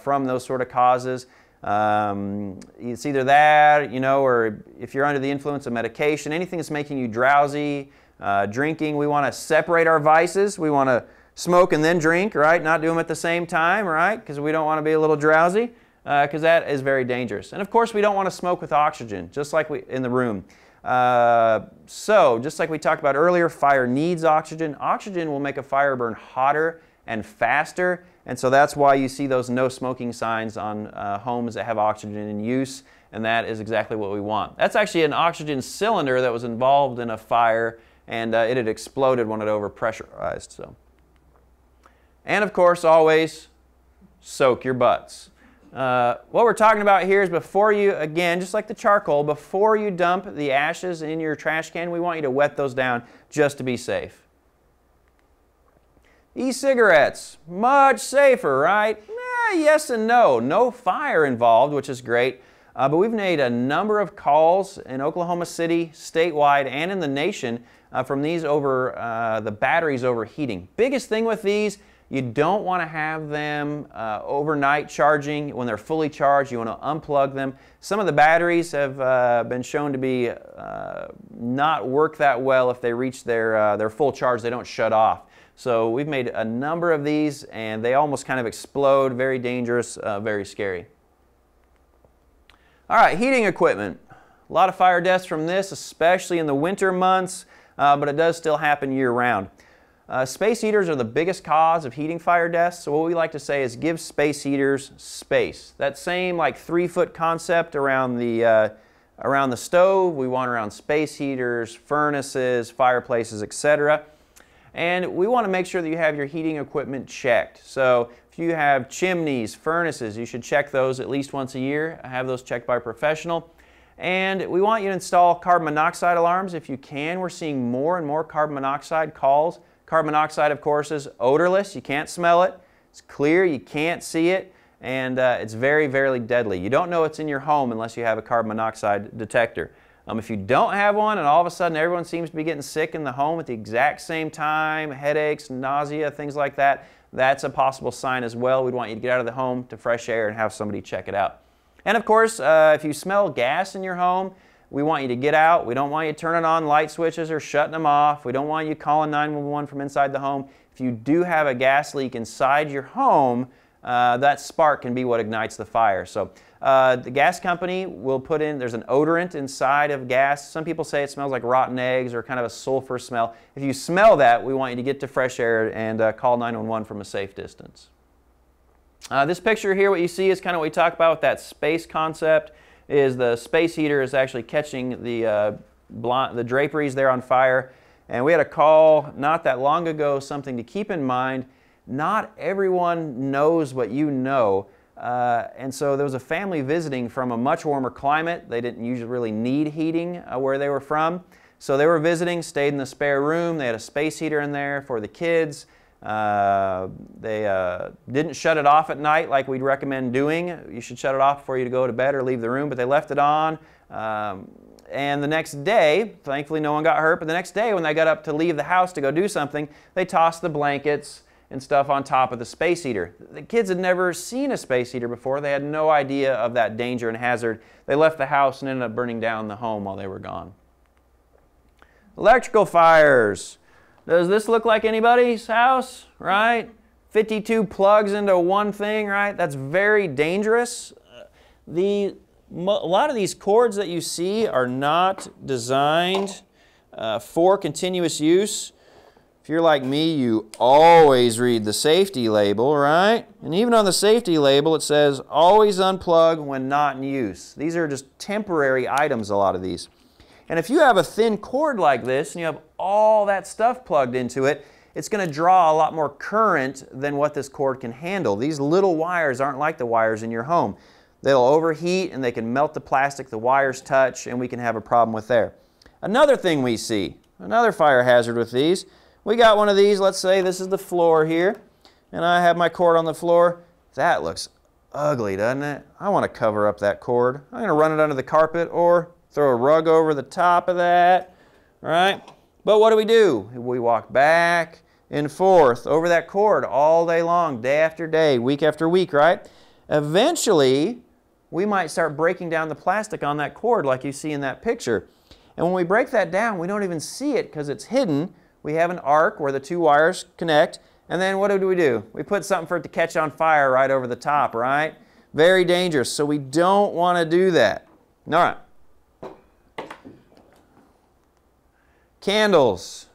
from those sort of causes. It's either that, you know, or if you're under the influence of medication, anything that's making you drowsy, drinking. We want to separate our vices. We want to smoke and then drink, right? Not do them at the same time, right? Because we don't want to be a little drowsy, because that is very dangerous. And of course, we don't want to smoke with oxygen, just like in the room. So, just like we talked about earlier, fire needs oxygen. Oxygen will make a fire burn hotter and faster, and so that's why you see those no smoking signs on homes that have oxygen in use, and that is exactly what we want. That's actually an oxygen cylinder that was involved in a fire, and it had exploded when it overpressurized. So, and of course, always soak your butts. What we're talking about here is before you, again, just like the charcoal, before you dump the ashes in your trash can, we want you to wet those down just to be safe. E-cigarettes, much safer, right? Yes and no. No fire involved, which is great. But we've made a number of calls in Oklahoma City, statewide, and in the nation from these over the batteries overheating. Biggest thing with these, you don't want to have them overnight charging. When they're fully charged, you want to unplug them. Some of the batteries have been shown to be not work that well if they reach their full charge. They don't shut off. So we've made a number of these, and they almost kind of explode. Very dangerous, very scary. All right, heating equipment. A lot of fire deaths from this, especially in the winter months, but it does still happen year-round. Space heaters are the biggest cause of heating fire deaths, so what we like to say is give space heaters space. That same like 3-foot concept around the stove, we want around space heaters, furnaces, fireplaces, etc. And we want to make sure that you have your heating equipment checked. So if you have chimneys, furnaces, you should check those at least once a year. Have those checked by a professional. And we want you to install carbon monoxide alarms if you can. We're seeing more and more carbon monoxide calls. Carbon monoxide, of course, is odorless. You can't smell it. It's clear. You can't see it. And it's very, very deadly. You don't know it's in your home unless you have a carbon monoxide detector. If you don't have one and all of a sudden everyone seems to be getting sick in the home at the exact same time, headaches, nausea, things like that, that's a possible sign as well. We'd want you to get out of the home to fresh air and have somebody check it out. And of course, if you smell gas in your home, we want you to get out. We don't want you turning on light switches or shutting them off. We don't want you calling 911 from inside the home. If you do have a gas leak inside your home, that spark can be what ignites the fire. So the gas company will put in, there's an odorant inside of gas. Some people say it smells like rotten eggs or kind of a sulfur smell. If you smell that, we want you to get to fresh air and call 911 from a safe distance. This picture here, what you see is kind of what we talk about with that space concept, is the space heater is actually catching the draperies there on fire. And we had a call not that long ago, something to keep in mind. Not everyone knows what you know. And so there was a family visiting from a much warmer climate. They didn't usually really need heating where they were from. So they were visiting, stayed in the spare room. They had a space heater in there for the kids. They didn't shut it off at night like we'd recommend doing. You should shut it off before you go to bed or leave the room, but they left it on. And the next day, thankfully no one got hurt, but the next day when they got up to leave the house to go do something, they tossed the blankets and stuff on top of the space heater. The kids had never seen a space heater before. They had no idea of that danger and hazard. They left the house and ended up burning down the home while they were gone. Electrical fires. Does this look like anybody's house, right? 52 plugs into one thing, right? That's very dangerous. A lot of these cords that you see are not designed for continuous use. If you're like me, you always read the safety label, right? And even on the safety label, it says, always unplug when not in use. These are just temporary items, a lot of these. And if you have a thin cord like this and you have all that stuff plugged into it, it's going to draw a lot more current than what this cord can handle. These little wires aren't like the wires in your home. They'll overheat and they can melt the plastic the wires touch, and we can have a problem with there. Another thing we see, another fire hazard with these, we got one of these, let's say this is the floor here, and I have my cord on the floor. That looks ugly, doesn't it? I want to cover up that cord. I'm going to run it under the carpet or throw a rug over the top of that, right? But what do? We walk back and forth over that cord all day long, day after day, week after week, right? Eventually, we might start breaking down the plastic on that cord like you see in that picture. And when we break that down, we don't even see it because it's hidden. We have an arc where the two wires connect. And then what do? We put something for it to catch on fire right over the top, right? Very dangerous, so we don't want to do that. All right. Candles.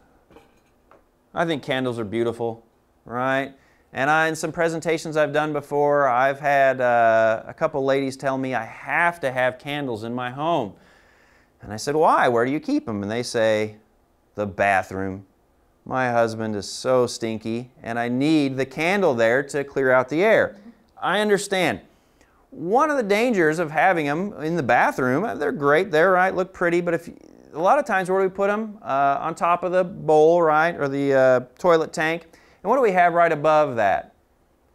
I think candles are beautiful, right? And in some presentations I've done before, I've had a couple ladies tell me I have to have candles in my home. And I said, why? Where do you keep them? And they say, the bathroom. My husband is so stinky, and I need the candle there to clear out the air. I understand. One of the dangers of having them in the bathroom, they're great, they're right, look pretty, but a lot of times where do we put them? On top of the bowl, right, or the toilet tank. And what do we have right above that?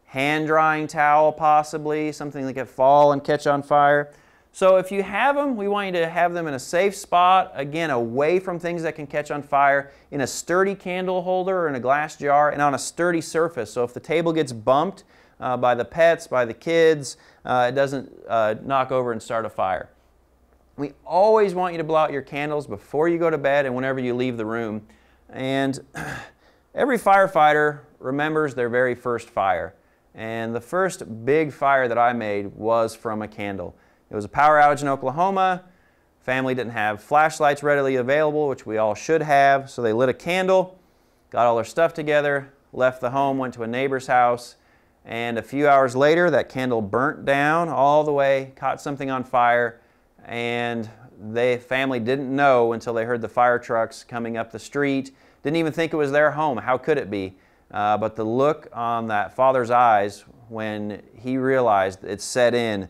Hand drying towel, possibly, something that could fall and catch on fire. So if you have them, we want you to have them in a safe spot, again, away from things that can catch on fire, in a sturdy candle holder or in a glass jar, and on a sturdy surface. So if the table gets bumped by the pets, by the kids, it doesn't knock over and start a fire. We always want you to blow out your candles before you go to bed and whenever you leave the room. And every firefighter remembers their very first fire. And the first big fire that I made was from a candle. It was a power outage in Oklahoma. Family didn't have flashlights readily available, which we all should have, so they lit a candle, got all their stuff together, left the home, went to a neighbor's house, and a few hours later that candle burnt down all the way, caught something on fire, and the family didn't know until they heard the fire trucks coming up the street. Didn't even think it was their home. How could it be? But the look on that father's eyes when he realized it set in,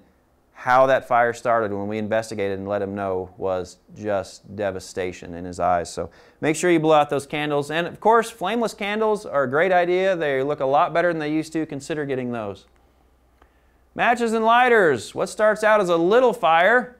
how that fire started when we investigated and let him know, was just devastation in his eyes. So make sure you blow out those candles. And of course, flameless candles are a great idea. They look a lot better than they used to. Consider getting those. Matches and lighters. What starts out as a little fire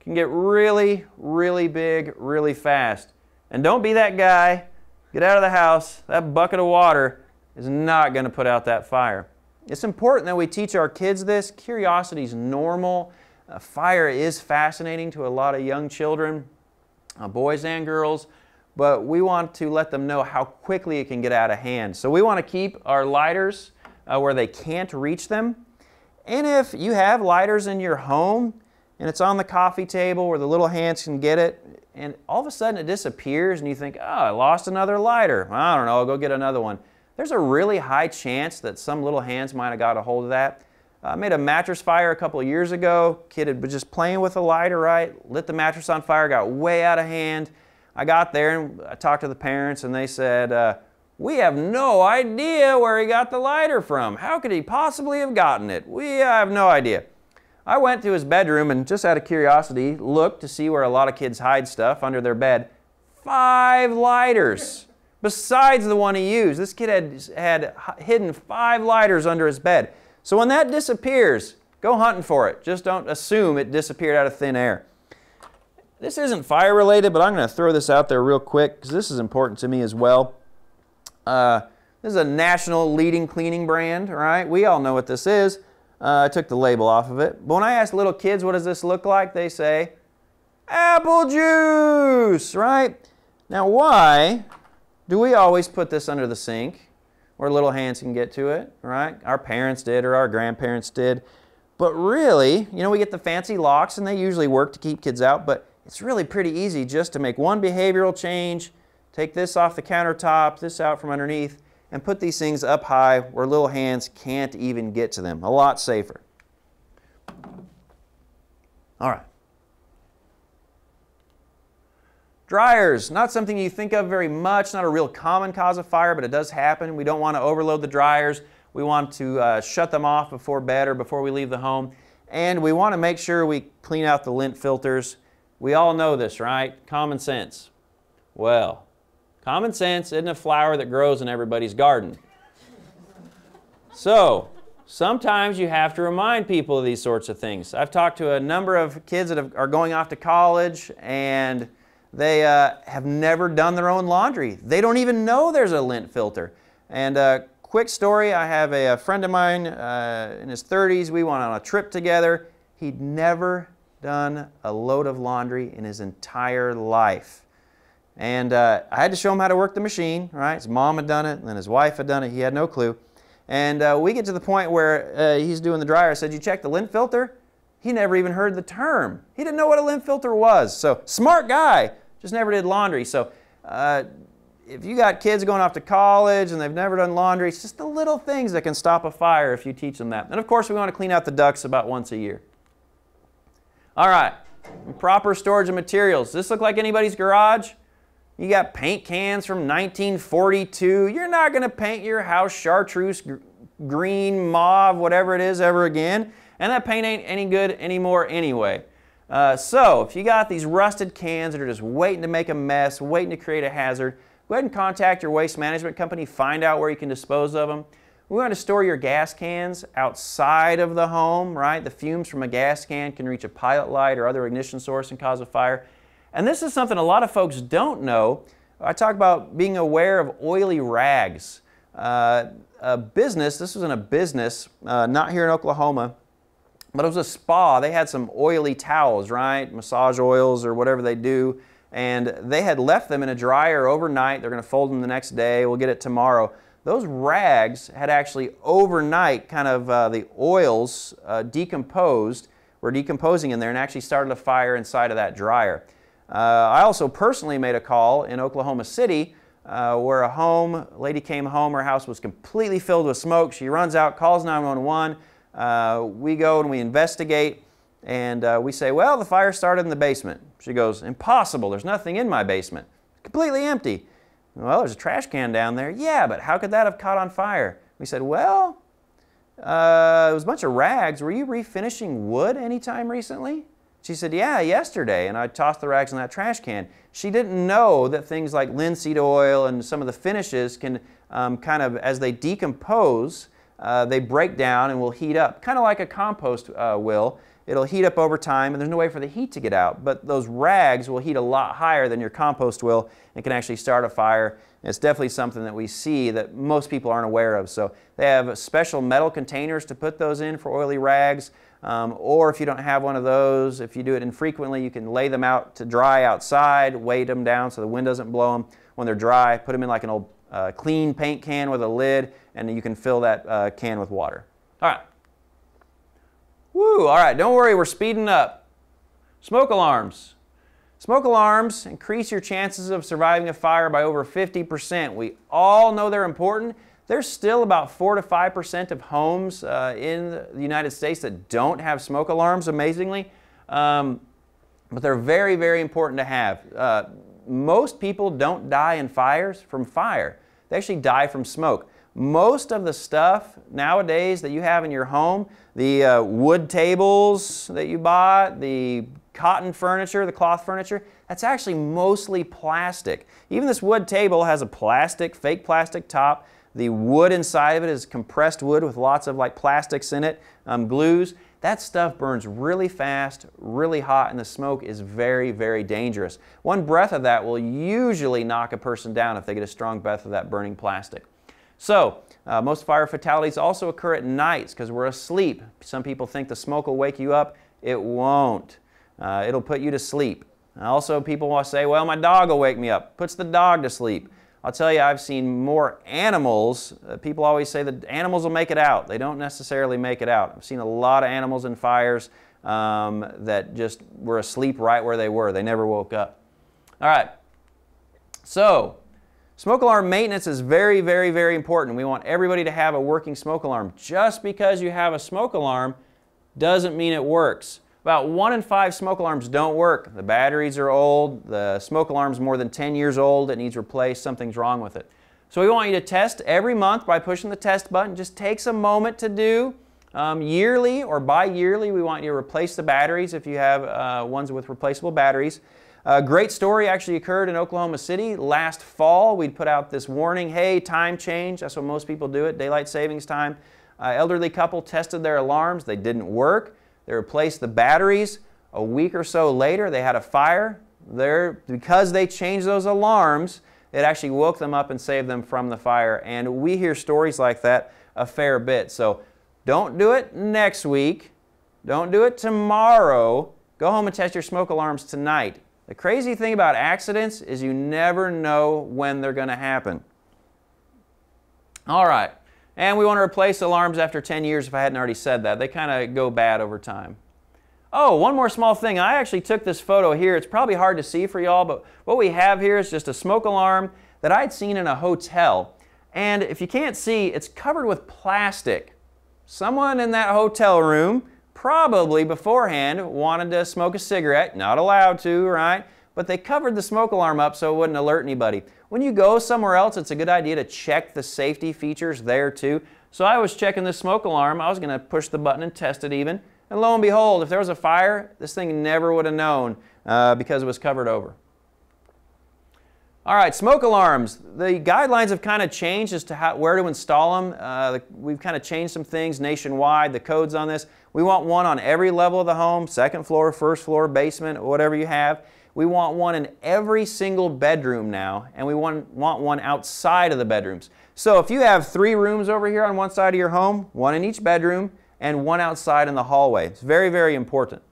can get really, really big, really fast. And don't be that guy. Get out of the house. That bucket of water is not going to put out that fire. It's important that we teach our kids this. Curiosity is normal. Fire is fascinating to a lot of young children, boys and girls, but we want to let them know how quickly it can get out of hand. So we want to keep our lighters where they can't reach them. And if you have lighters in your home and it's on the coffee table where the little hands can get it, and all of a sudden it disappears and you think, oh, I lost another lighter. I don't know, I'll go get another one. There's a really high chance that some little hands might have got a hold of that. I made a mattress fire a couple of years ago. Kid had been just playing with a lighter, right? Lit the mattress on fire, got way out of hand. I got there and I talked to the parents and they said, we have no idea where he got the lighter from. How could he possibly have gotten it? We have no idea. I went to his bedroom and just out of curiosity looked to see where a lot of kids hide stuff under their bed. 5 lighters. Besides the one he used. This kid had hidden 5 lighters under his bed. So when that disappears, go hunting for it. Just don't assume it disappeared out of thin air. This isn't fire related, but I'm going to throw this out there real quick because this is important to me as well. This is a national leading cleaning brand, right? We all know what this is. I took the label off of it. But when I ask little kids, what does this look like? They say, apple juice, right? Now why do we always put this under the sink where little hands can get to it, right? Our parents did or our grandparents did. But really, you know, we get the fancy locks and they usually work to keep kids out, but it's really pretty easy just to make one behavioral change, take this off the countertop, this out from underneath, and put these things up high where little hands can't even get to them. A lot safer. All right. Dryers, not something you think of very much, not a real common cause of fire, but it does happen. We don't want to overload the dryers. We want to shut them off before bed or before we leave the home. And we want to make sure we clean out the lint filters. We all know this, right? Common sense. Well, common sense isn't a flower that grows in everybody's garden. So, sometimes you have to remind people of these sorts of things. I've talked to a number of kids that are going off to college, and they have never done their own laundry. They don't even know there's a lint filter. And quick story, I have a friend of mine in his 30s. We went on a trip together. He'd never done a load of laundry in his entire life. And I had to show him how to work the machine, right? His mom had done it, and then his wife had done it. He had no clue. And we get to the point where he's doing the dryer. I said, "You check the lint filter?" He never even heard the term. He didn't know what a lint filter was. So, smart guy, just never did laundry. So, if you got kids going off to college and they've never done laundry, it's just the little things that can stop a fire if you teach them that. And of course, we want to clean out the ducts about once a year. All right, proper storage of materials. Does this look like anybody's garage? You got paint cans from 1942. You're not going to paint your house chartreuse, green, mauve, whatever it is ever again. And that paint ain't any good anymore anyway. So if you got these rusted cans that are just waiting to make a mess, waiting to create a hazard, go ahead and contact your waste management company, find out where you can dispose of them. We want to store your gas cans outside of the home, right? The fumes from a gas can can reach a pilot light or other ignition source and cause a fire. And this is something a lot of folks don't know. I talk about being aware of oily rags. This was in a business, not here in Oklahoma, but it was a spa. They had some oily towels, right? Massage oils or whatever they do. And they had left them in a dryer overnight. They're going to fold them the next day. We'll get it tomorrow. Those rags had actually overnight kind of the oils decomposed, were decomposing in there and actually started a fire inside of that dryer. I also personally made a call in Oklahoma City where a lady came home, her house was completely filled with smoke. She runs out, calls 911. We go and we investigate, and we say, "Well, the fire started in the basement." She goes, "Impossible, there's nothing in my basement. Completely empty." "Well, there's a trash can down there." "Yeah, but how could that have caught on fire?" We said, "Well, it was a bunch of rags. Were you refinishing wood anytime recently?" She said, "Yeah, yesterday, and I tossed the rags in that trash can." She didn't know that things like linseed oil and some of the finishes can kind of, as they decompose, they break down and will heat up, kind of like a compost will. It'll heat up over time, and there's no way for the heat to get out. But those rags will heat a lot higher than your compost will and can actually start a fire. And it's definitely something that we see that most people aren't aware of. So they have special metal containers to put those in for oily rags. Or if you don't have one of those, if you do it infrequently, you can lay them out to dry outside, weight them down so the wind doesn't blow them. When they're dry, put them in like an old clean paint can with a lid, and you can fill that can with water. All right. Woo, all right, don't worry, we're speeding up. Smoke alarms. Smoke alarms increase your chances of surviving a fire by over 50%. We all know they're important. There's still about 4 to 5% of homes in the United States that don't have smoke alarms, amazingly. But they're very, very important to have. Most people don't die in fires from fire. They actually die from smoke. Most of the stuff nowadays that you have in your home, the wood tables that you bought, the cotton furniture, the cloth furniture, that's actually mostly plastic. Even this wood table has a fake plastic top. The wood inside of it is compressed wood with lots of like plastics in it, glues. That stuff burns really fast, really hot, and the smoke is very, very dangerous. One breath of that will usually knock a person down if they get a strong breath of that burning plastic. So, most fire fatalities also occur at nights because we're asleep. Some people think the smoke will wake you up. It won't. It'll put you to sleep. Also, people will say, "Well, my dog will wake me up." Puts the dog to sleep. I'll tell you, I've seen more animals. People always say that animals will make it out. They don't necessarily make it out. I've seen a lot of animals in fires that just were asleep right where they were. They never woke up. All right. So, smoke alarm maintenance is very, very, very important. We want everybody to have a working smoke alarm. Just because you have a smoke alarm doesn't mean it works. About 1 in 5 smoke alarms don't work. The batteries are old, the smoke alarm's more than 10 years old, it needs replaced, something's wrong with it. So we want you to test every month by pushing the test button. Just takes a moment to do. Yearly or bi-yearly, we want you to replace the batteries if you have ones with replaceable batteries. A great story actually occurred in Oklahoma City last fall. We'd put out this warning, hey, time change. That's what most people do at daylight savings time. Elderly couple tested their alarms. They didn't work. They replaced the batteries. A week or so later, they had a fire. Because they changed those alarms, it actually woke them up and saved them from the fire. And we hear stories like that a fair bit. So don't do it next week. Don't do it tomorrow. Go home and test your smoke alarms tonight. The crazy thing about accidents is you never know when they're going to happen. All right. And we want to replace alarms after 10 years if I hadn't already said that. They kind of go bad over time. Oh, one more small thing. I actually took this photo here. It's probably hard to see for y'all, but what we have here is just a smoke alarm that I'd seen in a hotel. And if you can't see, it's covered with plastic. Someone in that hotel room probably beforehand wanted to smoke a cigarette. Not allowed to, right? But they covered the smoke alarm up so it wouldn't alert anybody. When you go somewhere else, it's a good idea to check the safety features there too. So I was checking this smoke alarm. I was going to push the button and test it even. And lo and behold, if there was a fire, this thing never would have known because it was covered over. All right, smoke alarms. The guidelines have kind of changed as to where to install them. We've kind of changed some things nationwide, the codes on this. We want one on every level of the home, second floor, first floor, basement, whatever you have. We want one in every single bedroom now, and we want one outside of the bedrooms. So if you have 3 rooms over here on one side of your home, one in each bedroom, and one outside in the hallway. It's very, very important.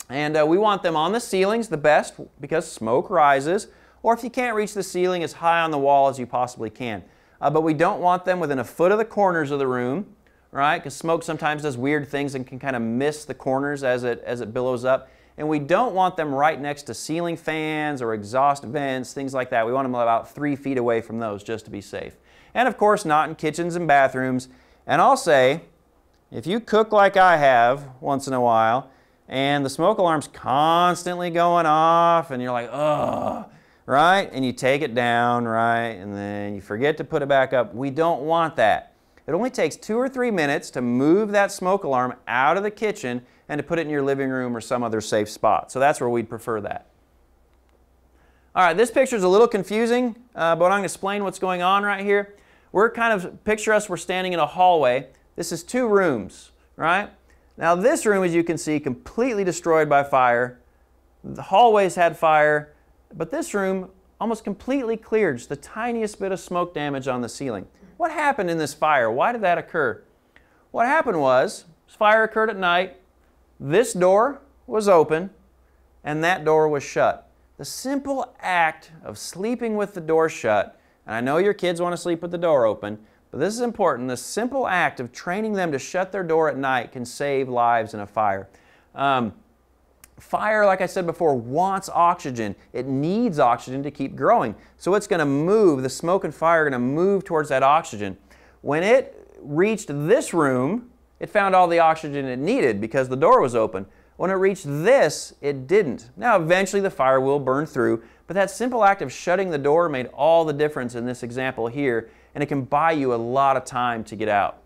And we want them on the ceilings, the best, because smoke rises. Or if you can't reach the ceiling, as high on the wall as you possibly can. But we don't want them within a foot of the corners of the room, right? Because smoke sometimes does weird things and can kind of miss the corners as it billows up. And we don't want them right next to ceiling fans or exhaust vents, things like that. We want them about 3 feet away from those just to be safe. And of course, not in kitchens and bathrooms. And I'll say, if you cook like I have once in a while, and the smoke alarm's constantly going off, and you're like, ugh, right? And you take it down, right? And then you forget to put it back up. We don't want that. It only takes 2 or 3 minutes to move that smoke alarm out of the kitchen and to put it in your living room or some other safe spot. So that's where we'd prefer that. All right, this picture is a little confusing, but I'm going to explain what's going on right here. Picture us, we're standing in a hallway. This is 2 rooms, right? Now this room, as you can see, completely destroyed by fire. The hallways had fire, but this room almost completely cleared, just the tiniest bit of smoke damage on the ceiling. What happened in this fire? Why did that occur? What happened was, this fire occurred at night, this door was open, and that door was shut. The simple act of sleeping with the door shut, and I know your kids want to sleep with the door open, but this is important. The simple act of training them to shut their door at night can save lives in a fire. Fire, like I said before, wants oxygen. It needs oxygen to keep growing. So it's going to move, the smoke and fire are going to move towards that oxygen. When it reached this room, it found all the oxygen it needed because the door was open. When it reached this, it didn't. Now eventually the fire will burn through, but that simple act of shutting the door made all the difference in this example here, and it can buy you a lot of time to get out.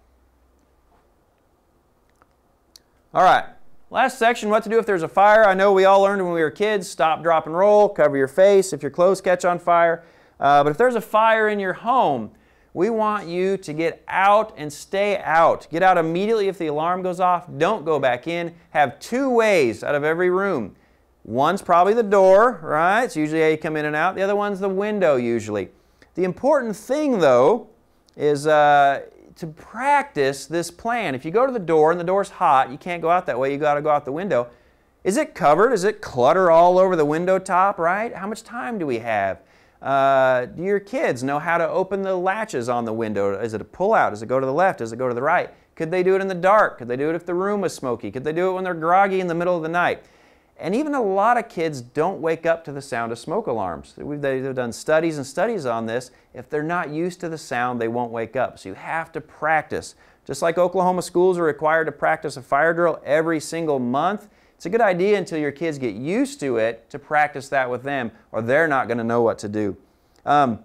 All right, last section, what to do if there's a fire. I know we all learned when we were kids, stop, drop, and roll, cover your face if your clothes catch on fire. But if there's a fire in your home, we want you to get out and stay out. Get out immediately if the alarm goes off. Don't go back in. Have 2 ways out of every room. One's probably the door, right? It's usually how you come in and out. The other one's the window usually. The important thing though is to practice this plan. If you go to the door and the door's hot, you can't go out that way, you got to go out the window. Is it covered? Is it clutter all over the window top, right? How much time do we have? Do your kids know how to open the latches on the window? Is it a pull out? Does it go to the left? Does it go to the right? Could they do it in the dark? Could they do it if the room was smoky? Could they do it when they're groggy in the middle of the night? And even a lot of kids don't wake up to the sound of smoke alarms. They've done studies and studies on this. If they're not used to the sound, they won't wake up. So you have to practice. Just like Oklahoma schools are required to practice a fire drill every single month, It's a good idea until your kids get used to it to practice that with them, or they're not going to know what to do. I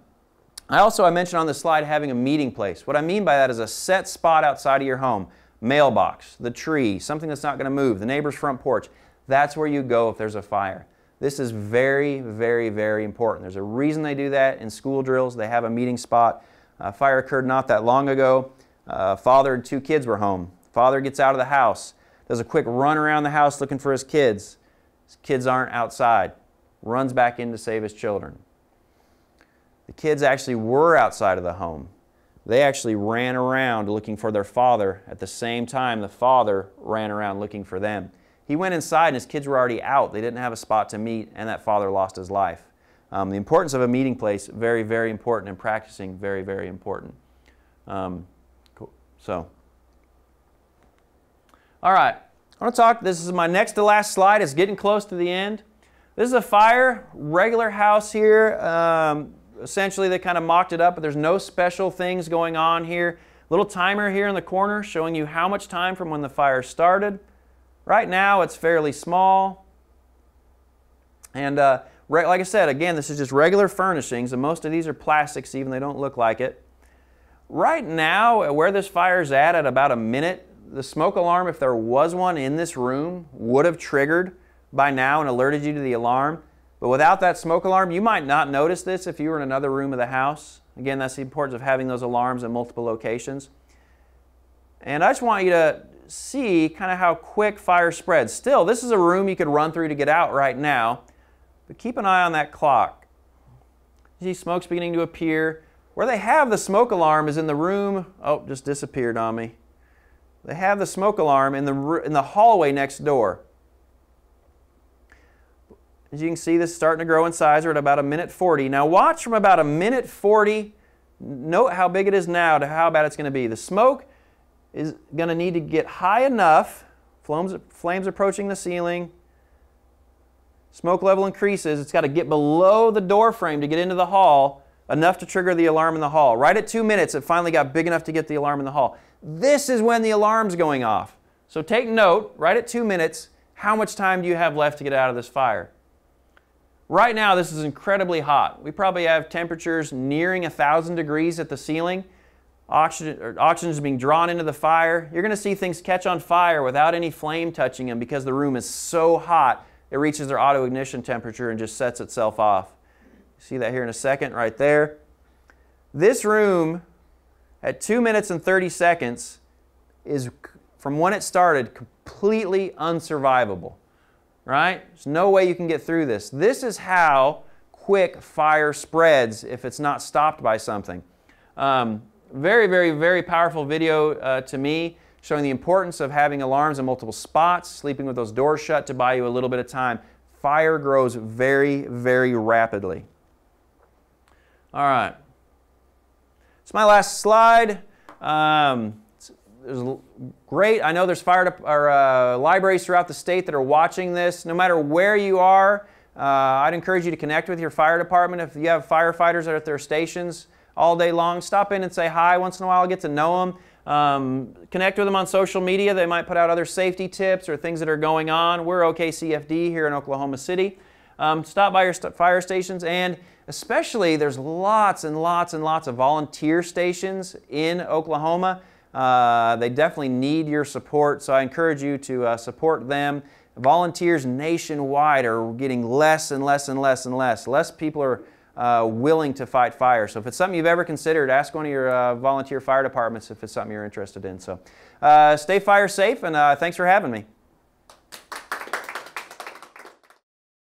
mentioned on the slide having a meeting place. What I mean by that is a set spot outside of your home. Mailbox, the tree, something that's not going to move, the neighbor's front porch. That's where you go if there's a fire. This is very, very, very important. There's a reason they do that in school drills. They have a meeting spot. A fire occurred not that long ago. Father and 2 kids were home. Father gets out of the house, does a quick run around the house looking for his kids. His kids aren't outside. Runs back in to save his children. The kids actually were outside of the home. They actually ran around looking for their father at the same time the father ran around looking for them. He went inside and his kids were already out. They didn't have a spot to meet, and that father lost his life. The importance of a meeting place, very, very important, and practicing, very, very important. Cool. So, all right. I want to talk, this is my next to last slide. It's getting close to the end. This is a fire, regular house here. Essentially, they kind of mocked it up, but there's no special things going on here. Little timer here in the corner showing you how much time from when the fire started. Right now, it's fairly small. And like I said, again, this is just regular furnishings, and most of these are plastics, even they don't look like it. Right now, where this fire's at about a minute, the smoke alarm, if there was one in this room, would have triggered by now and alerted you to the alarm. But without that smoke alarm, you might not notice this if you were in another room of the house. Again, that's the importance of having those alarms in multiple locations. And I just want you to see kind of how quick fire spreads. Still, this is a room you could run through to get out right now, but keep an eye on that clock. You see smoke's beginning to appear. Where they have the smoke alarm is in the room. Oh, just disappeared on me. They have the smoke alarm in the hallway next door. As you can see, this is starting to grow in size. We're at about 1:40. Now watch from about 1:40. Note how big it is now to how bad it's going to be. The smoke is going to need to get high enough. Flames approaching the ceiling. Smoke level increases. It's got to get below the door frame to get into the hall, enough to trigger the alarm in the hall. Right at 2 minutes, it finally got big enough to get the alarm in the hall. This is when the alarm's going off. So take note, right at 2 minutes, how much time do you have left to get out of this fire? Right now, this is incredibly hot. We probably have temperatures nearing 1,000 degrees at the ceiling. Oxygen is being drawn into the fire. You're going to see things catch on fire without any flame touching them because the room is so hot, it reaches their auto ignition temperature and just sets itself off. See that here in a second, right there. This room, at 2 minutes and 30 seconds, is, from when it started, completely unsurvivable. Right? There's no way you can get through this. This is how quick fire spreads if it's not stopped by something. Very, very, very powerful video to me, showing the importance of having alarms in multiple spots, sleeping with those doors shut to buy you a little bit of time. Fire grows very, very rapidly. All right. It's my last slide. There's great. I know there's libraries throughout the state that are watching this. No matter where you are, I'd encourage you to connect with your fire department. If you have firefighters that are at their stations all day long, stop in and say hi once in a while, get to know them. Connect with them on social media. They might put out other safety tips or things that are going on. We're OKCFD here in Oklahoma City. Stop by your fire stations, and especially there's lots and lots and lots of volunteer stations in Oklahoma. They definitely need your support, so I encourage you to support them. Volunteers nationwide are getting less and less and less and less. Less people are willing to fight fire. So if it's something you've ever considered, ask one of your volunteer fire departments if it's something you're interested in. So stay fire safe, and thanks for having me.